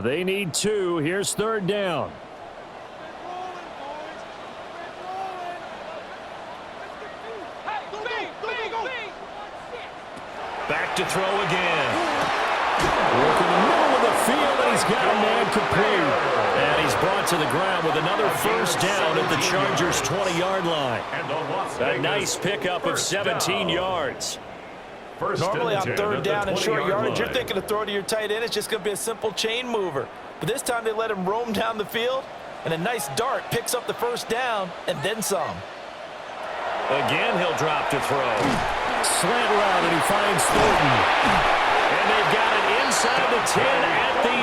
They need 2. Here's 3rd down. Back to throw again. Working the middle of the field, and he's got a man complete. And he's brought to the ground with another 1st down at the Chargers' 20-yard line. A nice pickup of 17 yards. Normally on 3rd down and short yardage, you're thinking to throw to your tight end. It's just going to be a simple chain mover. But this time they let him roam down the field, and a nice dart picks up the 1st down and then some. Again, he'll drop to throw. Slant route, and he finds Thornton. And they've got it inside the 10 at the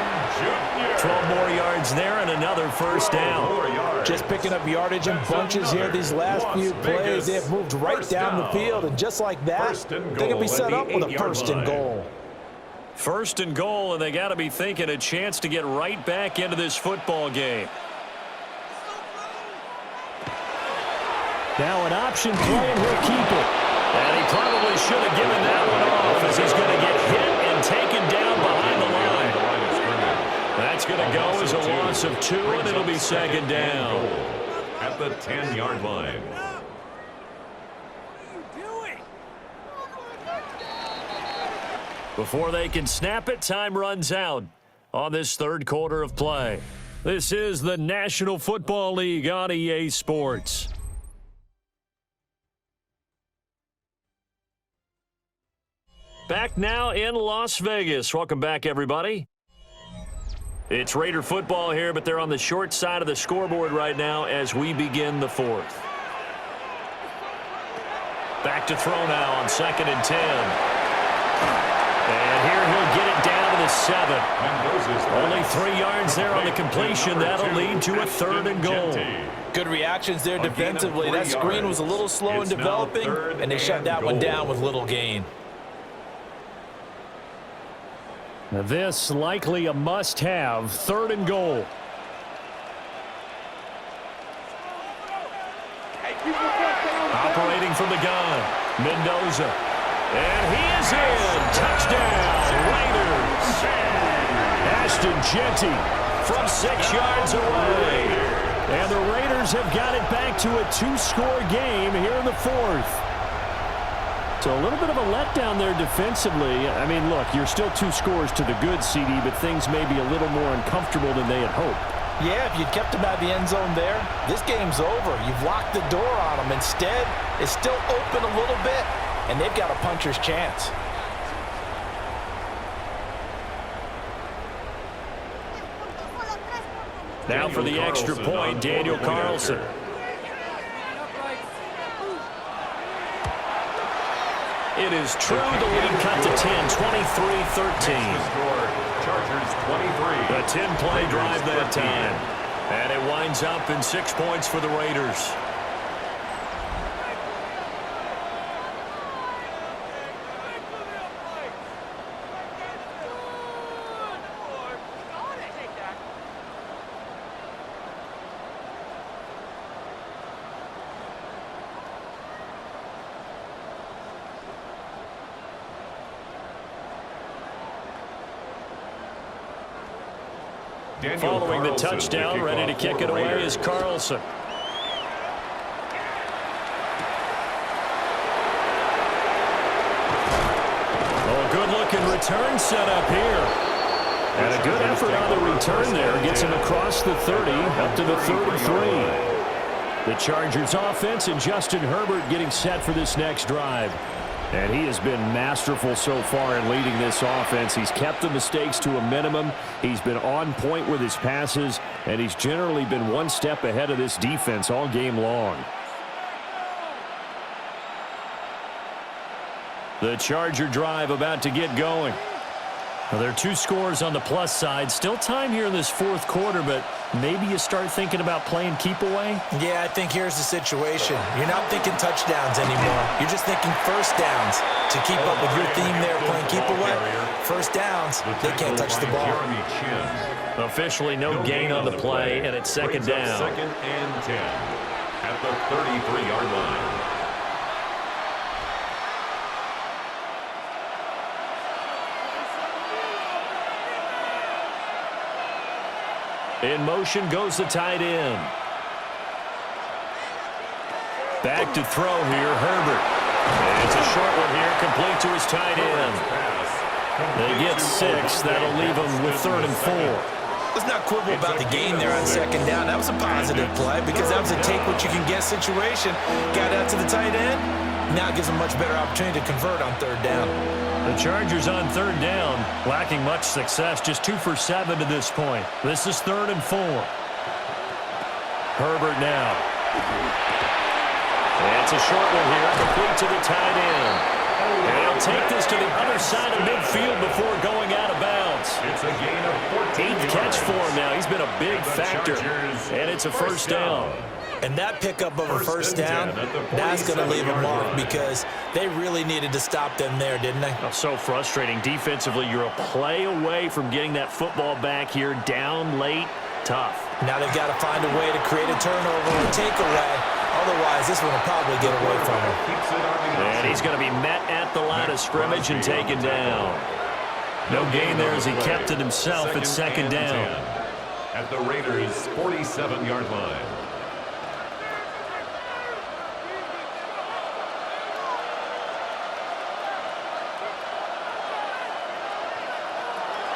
8. 12 more yards there and another 1st down. Just picking up yardage in bunches here these last few plays. They have moved right down the field, and just like that, they can be set up with a 1st and goal. 1st and goal, and they got to be thinking a chance to get right back into this football game. Now an option play, and he'll keep it. And he probably should have given that one off as he's going to get hit and taken down behind the line. That's going to go as a loss of 2, and it'll be 2nd down. At the 10-yard line. Before they can snap it, time runs out on this 3rd quarter of play. This is the National Football League on EA Sports. Back now in Las Vegas. Welcome back, everybody. It's Raider football here, but they're on the short side of the scoreboard right now as we begin the 4th. Back to throw now on 2nd and 10. And here he'll get it down to the 7. Only 3 yards there on the completion. That'll lead to a 3rd and goal. Good reactions there defensively. That screen was a little slow in developing, and they shut that one down with little gain. Now this likely a must-have, 3rd and goal. Operating from the gun, Mendoza. And he is in. Touchdown, Raiders. Ashton Jeanty from 6 yards away. And the Raiders have got it back to a 2-score game here in the 4th. So a little bit of a letdown there defensively. I mean, look, you're still 2 scores to the good, CD, but things may be a little more uncomfortable than they had hoped. Yeah, if you'd kept them out of the end zone there, this game's over. You've locked the door on them. Instead, it's still open a little bit, and they've got a puncher's chance. Now for the extra point, Daniel Carlson. It is true. The lead cut to 10, 23-13. Chargers 23. A 10-play drive that time. And it winds up in 6 points for the Raiders. Following the touchdown, ready to kick it away is Carlson. Oh, good-looking return set up here. And a good effort on the return there. Gets him across the 30, up to the 33. The Chargers offense and Justin Herbert getting set for this next drive. And he has been masterful so far in leading this offense. He's kept the mistakes to a minimum. He's been on point with his passes, and he's generally been one step ahead of this defense all game long. The Charger drive about to get going. Well, there are 2 scores on the plus side. Still time here in this 4th quarter, but maybe you start thinking about playing keep away? Yeah, I think here's the situation. You're not thinking touchdowns anymore. You're just thinking first downs. To keep up with your theme there, playing keep away, first downs, they can't touch the ball. Officially no gain on the play, and it's second down. 2nd and 10 at the 33-yard line. In motion goes the tight end. Back to throw here, Herbert. And it's a short one here, complete to his tight end. They get 6. That'll leave them with 3rd and 4. Let's not quibble about the gain there on second down. That was a positive play because that was a take-what-you-can-get situation. Got out to the tight end. Now it gives them a much better opportunity to convert on 3rd down. The Chargers on 3rd down, lacking much success, just 2 for 7 to this point. This is 3rd and 4. Herbert now. And it's a short one here, complete to the tight end. And he'll take this to the other side of midfield before going out of bounds. It's a gain of 14 8th catch for him now. He's been a big factor. And it's a first down. And that pickup of a first down, that's going to leave a mark because they really needed to stop them there, didn't they? Oh, so frustrating. Defensively, you're a play away from getting that football back here, down late, tough. Now they've got to find a way to create a turnover or takeaway. Otherwise, this one will probably get away from him. And he's going to be met at the line of scrimmage and taken down. No gain there as he kept it himself at second down. At the Raiders' 47-yard line.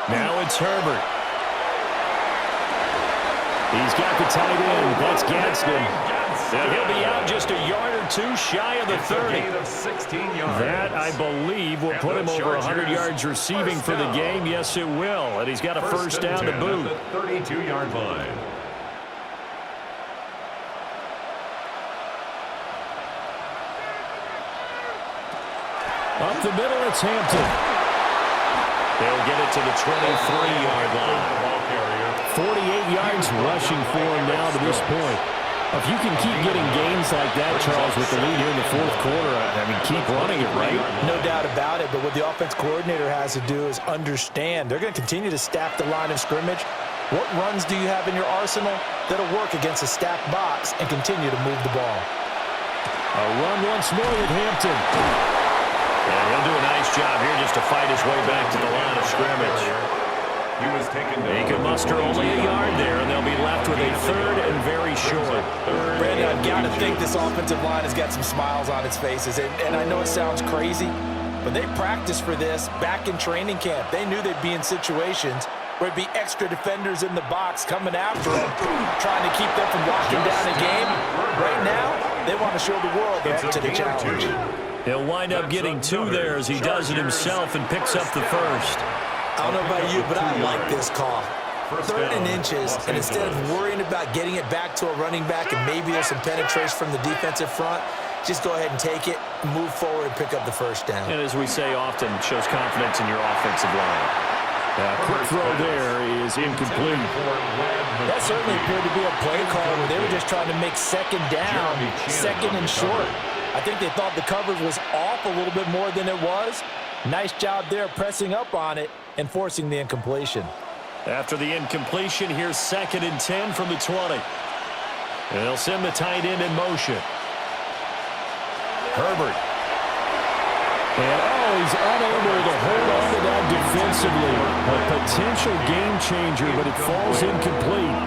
Now it's Herbert. He's got the tight end. That's Gadsden. And he'll be out just a yard or 2 shy of the 30. That, I believe, will put him over 100 yards receiving for the game. Yes, it will. And he's got a first down to boot. At the 32-yard line. Up the middle, it's Hampton. They'll get it to the 23-yard line. 48 yards rushing for him now to this point. If you can keep getting gains like that, Charles, with the lead here in the 4th quarter, I mean, keep running it, right? No doubt about it, but what the offense coordinator has to do is understand. They're going to continue to stack the line of scrimmage. What runs do you have in your arsenal that'll work against a stacked box and continue to move the ball? A run once more with Hampton. And he'll do a nice job here just to fight his way back to the line of scrimmage. He can muster only a yard there, and they'll be left with a third and very short. Brandon, I've got to think this offensive line has got some smiles on its faces. And I know it sounds crazy, but they practiced for this back in training camp. They knew they'd be in situations where it'd be extra defenders in the box coming after them, trying to keep them from locking down a game. Right now, they want to show the world they're up to the challenge. He'll wind up getting 2 there as he does it himself and picks up the first. I don't know about you, but I like this call. 3rd and inches, and instead of worrying about getting it back to a running back and maybe there's some penetration from the defensive front, just go ahead and take it, move forward, and pick up the first down. And as we say often, shows confidence in your offensive line. Quick throw there is incomplete. That certainly appeared to be a play call where they were just trying to make 2nd down, 2nd and short. I think they thought the coverage was off a little bit more than it was. Nice job there pressing up on it and forcing the incompletion. After the incompletion, here's 2nd and 10 from the 20. And they'll send the tight end in motion. Herbert. And, he's unable to hold on to that defensively. A potential game changer, but it falls incomplete.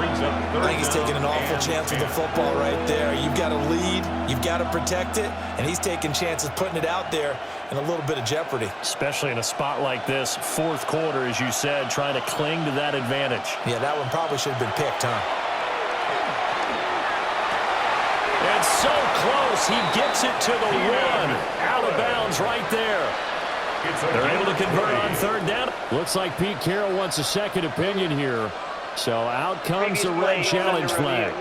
I think he's taking an awful chance with the football right there. You've got to lead, you've got to protect it, and he's taking chances putting it out there in a little bit of jeopardy. Especially in a spot like this, 4th quarter, as you said, trying to cling to that advantage. Yeah, that one probably should have been picked, huh? And so close, he gets it to the 1. Out of bounds right there. They're able to convert on 3rd down. Looks like Pete Carroll wants a second opinion here. So out comes the red challenge flag.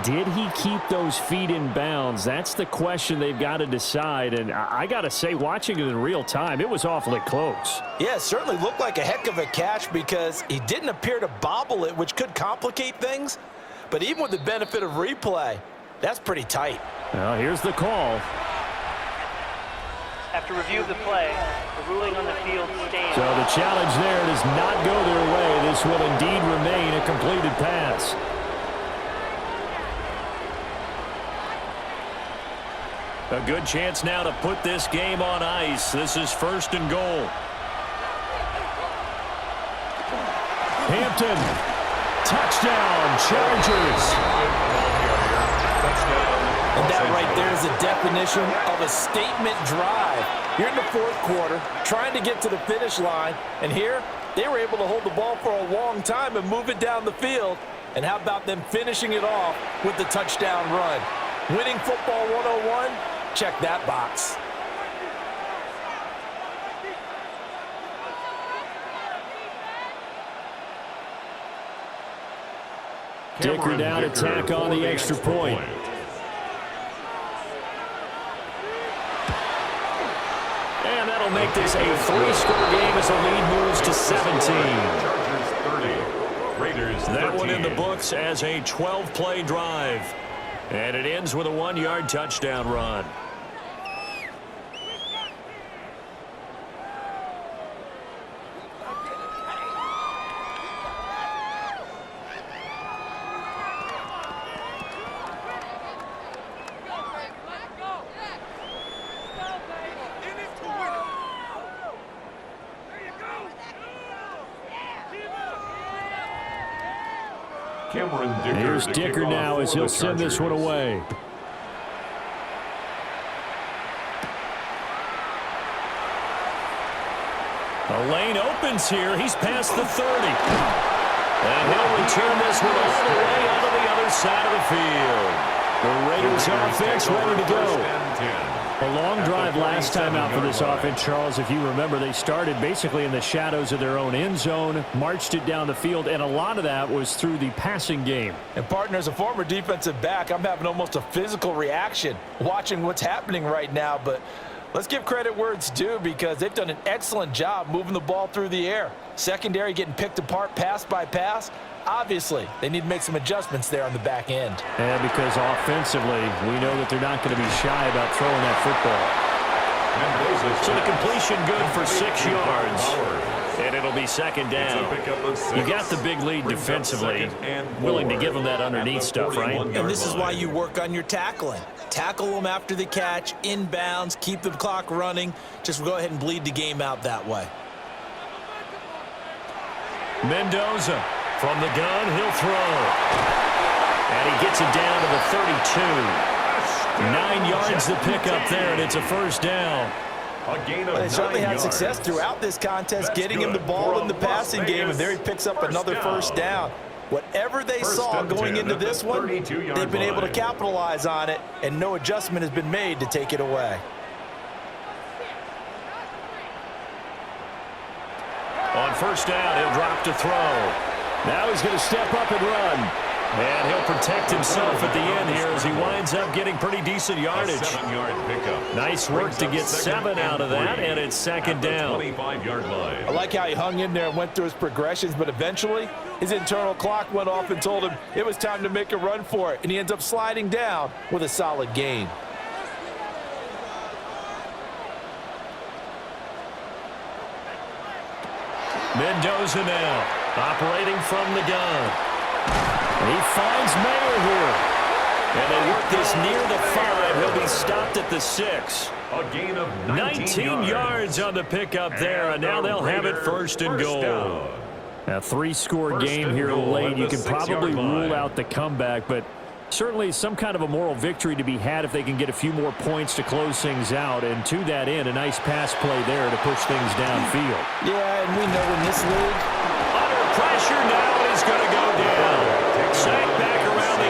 Did he keep those feet in bounds? That's the question they've got to decide. And I got to say, watching it in real time, it was awfully close. Yeah, it certainly looked like a heck of a catch because he didn't appear to bobble it, which could complicate things. But even with the benefit of replay, that's pretty tight. Well, here's the call. After review of the play, the ruling on the field stands. So the challenge there does not go their way. This will indeed remain a completed pass. A good chance now to put this game on ice. This is 1st and goal. Hampton. Touchdown, Chargers. And that right there is the definition of a statement drive. You're in the 4th quarter, trying to get to the finish line, and here they were able to hold the ball for a long time and move it down the field. And how about them finishing it off with the touchdown run? Winning football 101, check that box. Dicker down to tack on the extra point. And that'll make this a 3-score game as the lead moves to 17. That one in the books as a 12-play drive. And it ends with a 1-yard touchdown run. Here's Dicker now as he'll send this one away. The lane opens here. He's past the 30. And he'll return this one all the way onto the other side of the field. The Raiders offense ready to go. A long drive last time out for this offense, Charles. If you remember, they started basically in the shadows of their own end zone, marched it down the field, and a lot of that was through the passing game. And, partner, as a former defensive back, I'm having almost a physical reaction watching what's happening right now. But let's give credit where it's due because they've done an excellent job moving the ball through the air. Secondary getting picked apart pass by pass. Obviously, they need to make some adjustments there on the back end. And because offensively, we know that they're not going to be shy about throwing that football. So the completion good for 6 yards. And it'll be second down. You got the big lead defensively. Willing to give them that underneath stuff, right? And this is why you work on your tackling. Tackle them after the catch, inbounds, keep the clock running. Just go ahead and bleed the game out that way. Mendoza from the gun, he'll throw. And he gets it down to the 32. 9 yards to pick up there, and it's a first down. They certainly had success throughout this contest, getting him the ball in the passing game, and there he picks up another first down. Whatever they saw going into this one, they've been able to capitalize on it, and no adjustment has been made to take it away. On first down, he'll drop to throw. Now he's going to step up and run. And he'll protect himself at the end here as he winds up getting pretty decent yardage. 7-yard pickup. Nice work to get 7 out of that, and it's second down. 25-yard line. I like how he hung in there and went through his progressions, but eventually his internal clock went off and told him it was time to make a run for it, and he ends up sliding down with a solid gain. Mendoza now, operating from the gun. And he finds Mayer here. And they work this near the 5. He'll be stopped at the 6. A gain of 19 yards on the pickup there, and now they'll have it first and goal. A 3-score game here late. You can probably rule out the comeback, but certainly some kind of a moral victory to be had if they can get a few more points to close things out. And to that end, a nice pass play there to push things downfield. Yeah, and we know in this league, under pressure now, he's going to go down. Sacked back around the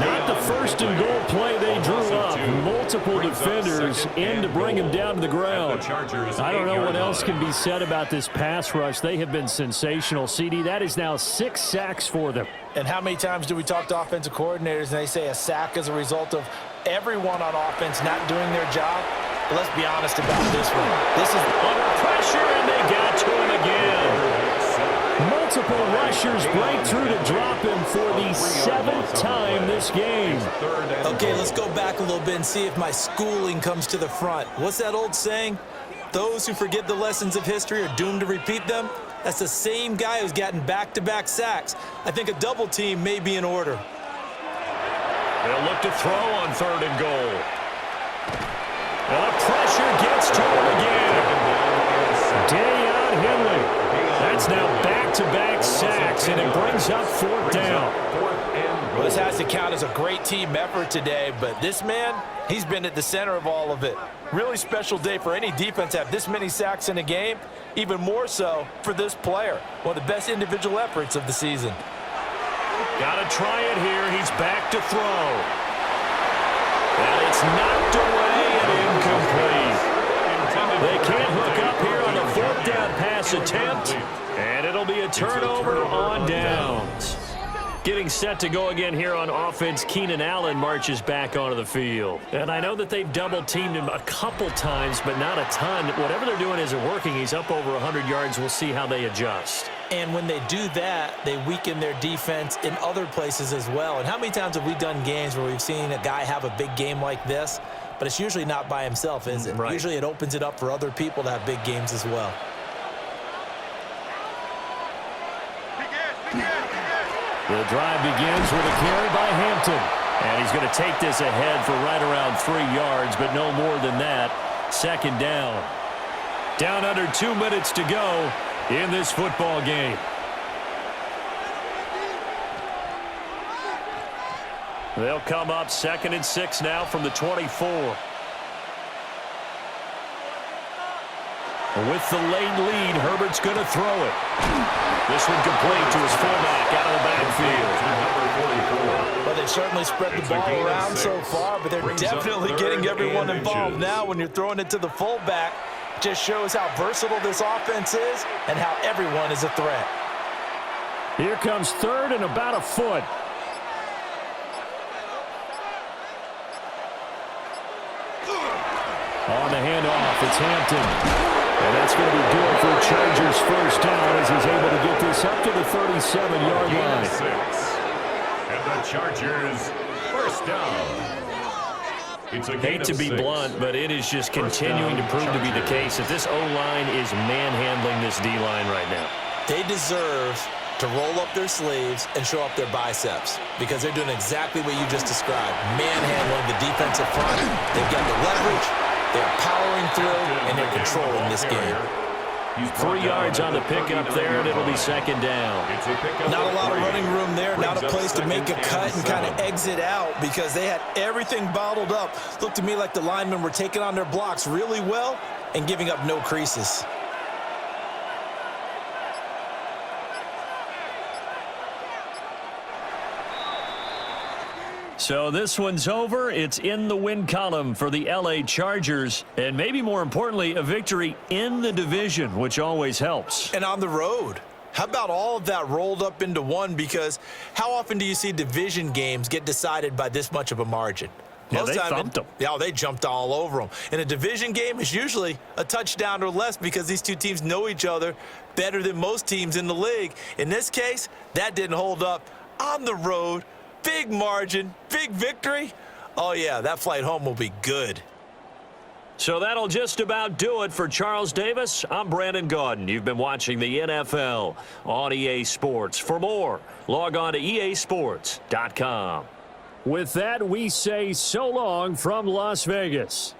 8. Not the first and goal play they drew up. Multiple defenders in to bring him down to the ground. I don't know what else can be said about this pass rush. They have been sensational. CD, that is now 6 sacks for them. and how many times do we talk to offensive coordinators and they say a sack is a result of everyone on offense not doing their job? But let's be honest about this one. This is under pressure, and they got to him again. Multiple rushers break through to drop him for the 7th time this game. Okay, let's go back a little bit and see if my schooling comes to the front. What's that old saying? Those who forget the lessons of history are doomed to repeat them. That's the same guy who's gotten back-to-back sacks. I think a double team may be in order. They'll look to throw on 3rd and goal. And the pressure gets to him again. Deion Henley. That's now back-to-back sacks, and it brings up 4th down. Well, this has to count as a great team effort today, but this man, he's been at the center of all of it. Really special day for any defense to have this many sacks in a game, even more so for this player. One of the best individual efforts of the season. Got to try it here. He's back to throw. And it's knocked away and incomplete. They can't hook up here on the 4th down pass attempt, and it'll be a turnover on downs. Getting set to go again here on offense, Keenan Allen marches back onto the field. And I know that they've double-teamed him a couple times, but not a ton. Whatever they're doing isn't working. He's up over 100 yards. We'll see how they adjust. And when they do that, they weaken their defense in other places as well. And how many times have we done games where we've seen a guy have a big game like this, but it's usually not by himself, is it? Right. Usually it opens it up for other people to have big games as well. The drive begins with a carry by Hampton. And he's going to take this ahead for right around 3 yards, but no more than that. 2nd down. Down under 2 minutes to go in this football game. They'll come up 2nd and 6 now from the 24. With the late lead, Herbert's going to throw it. This one complete to his fullback out of the backfield. Well, they've certainly spread the ball around so far, but they're definitely getting everyone involved now when you're throwing it to the fullback. Just shows how versatile this offense is and how everyone is a threat. Here comes 3rd and about a foot. On the handoff, it's Hampton. And that's going to be good for the Chargers' first down as he's able to get this up to the 37-yard line. 6. And the Chargers' first down. It's a gain Hate to of be 6. blunt, but it is just continuing to prove to be the case that this O-line is manhandling this D-line right now. They deserve to roll up their sleeves and show up their biceps because they're doing exactly what you just described, manhandling the defensive front. They've got the leverage, they're powering through, and they're controlling this game. 3 yards on the pickup there, and it'll be second down. Not a lot of running room there, not a place to make a cut and kind of exit out because they had everything bottled up. Looked to me like the linemen were taking on their blocks really well and giving up no creases. So this one's over. It's in the win column for the LA Chargers. And maybe more importantly, a victory in the division, which always helps. And on the road. How about all of that rolled up into one? Because how often do you see division games get decided by this much of a margin? Yeah, they thumped them. Yeah, they jumped all over them. And a division game is usually a touchdown or less because these two teams know each other better than most teams in the league. In this case, that didn't hold up. On the road, big margin, big victory. Oh, yeah, that flight home will be good. So that'll just about do it for Charles Davis. I'm Brandon Gaudin. You've been watching the NFL on EA Sports. For more, log on to easports.com. With that, we say so long from Las Vegas.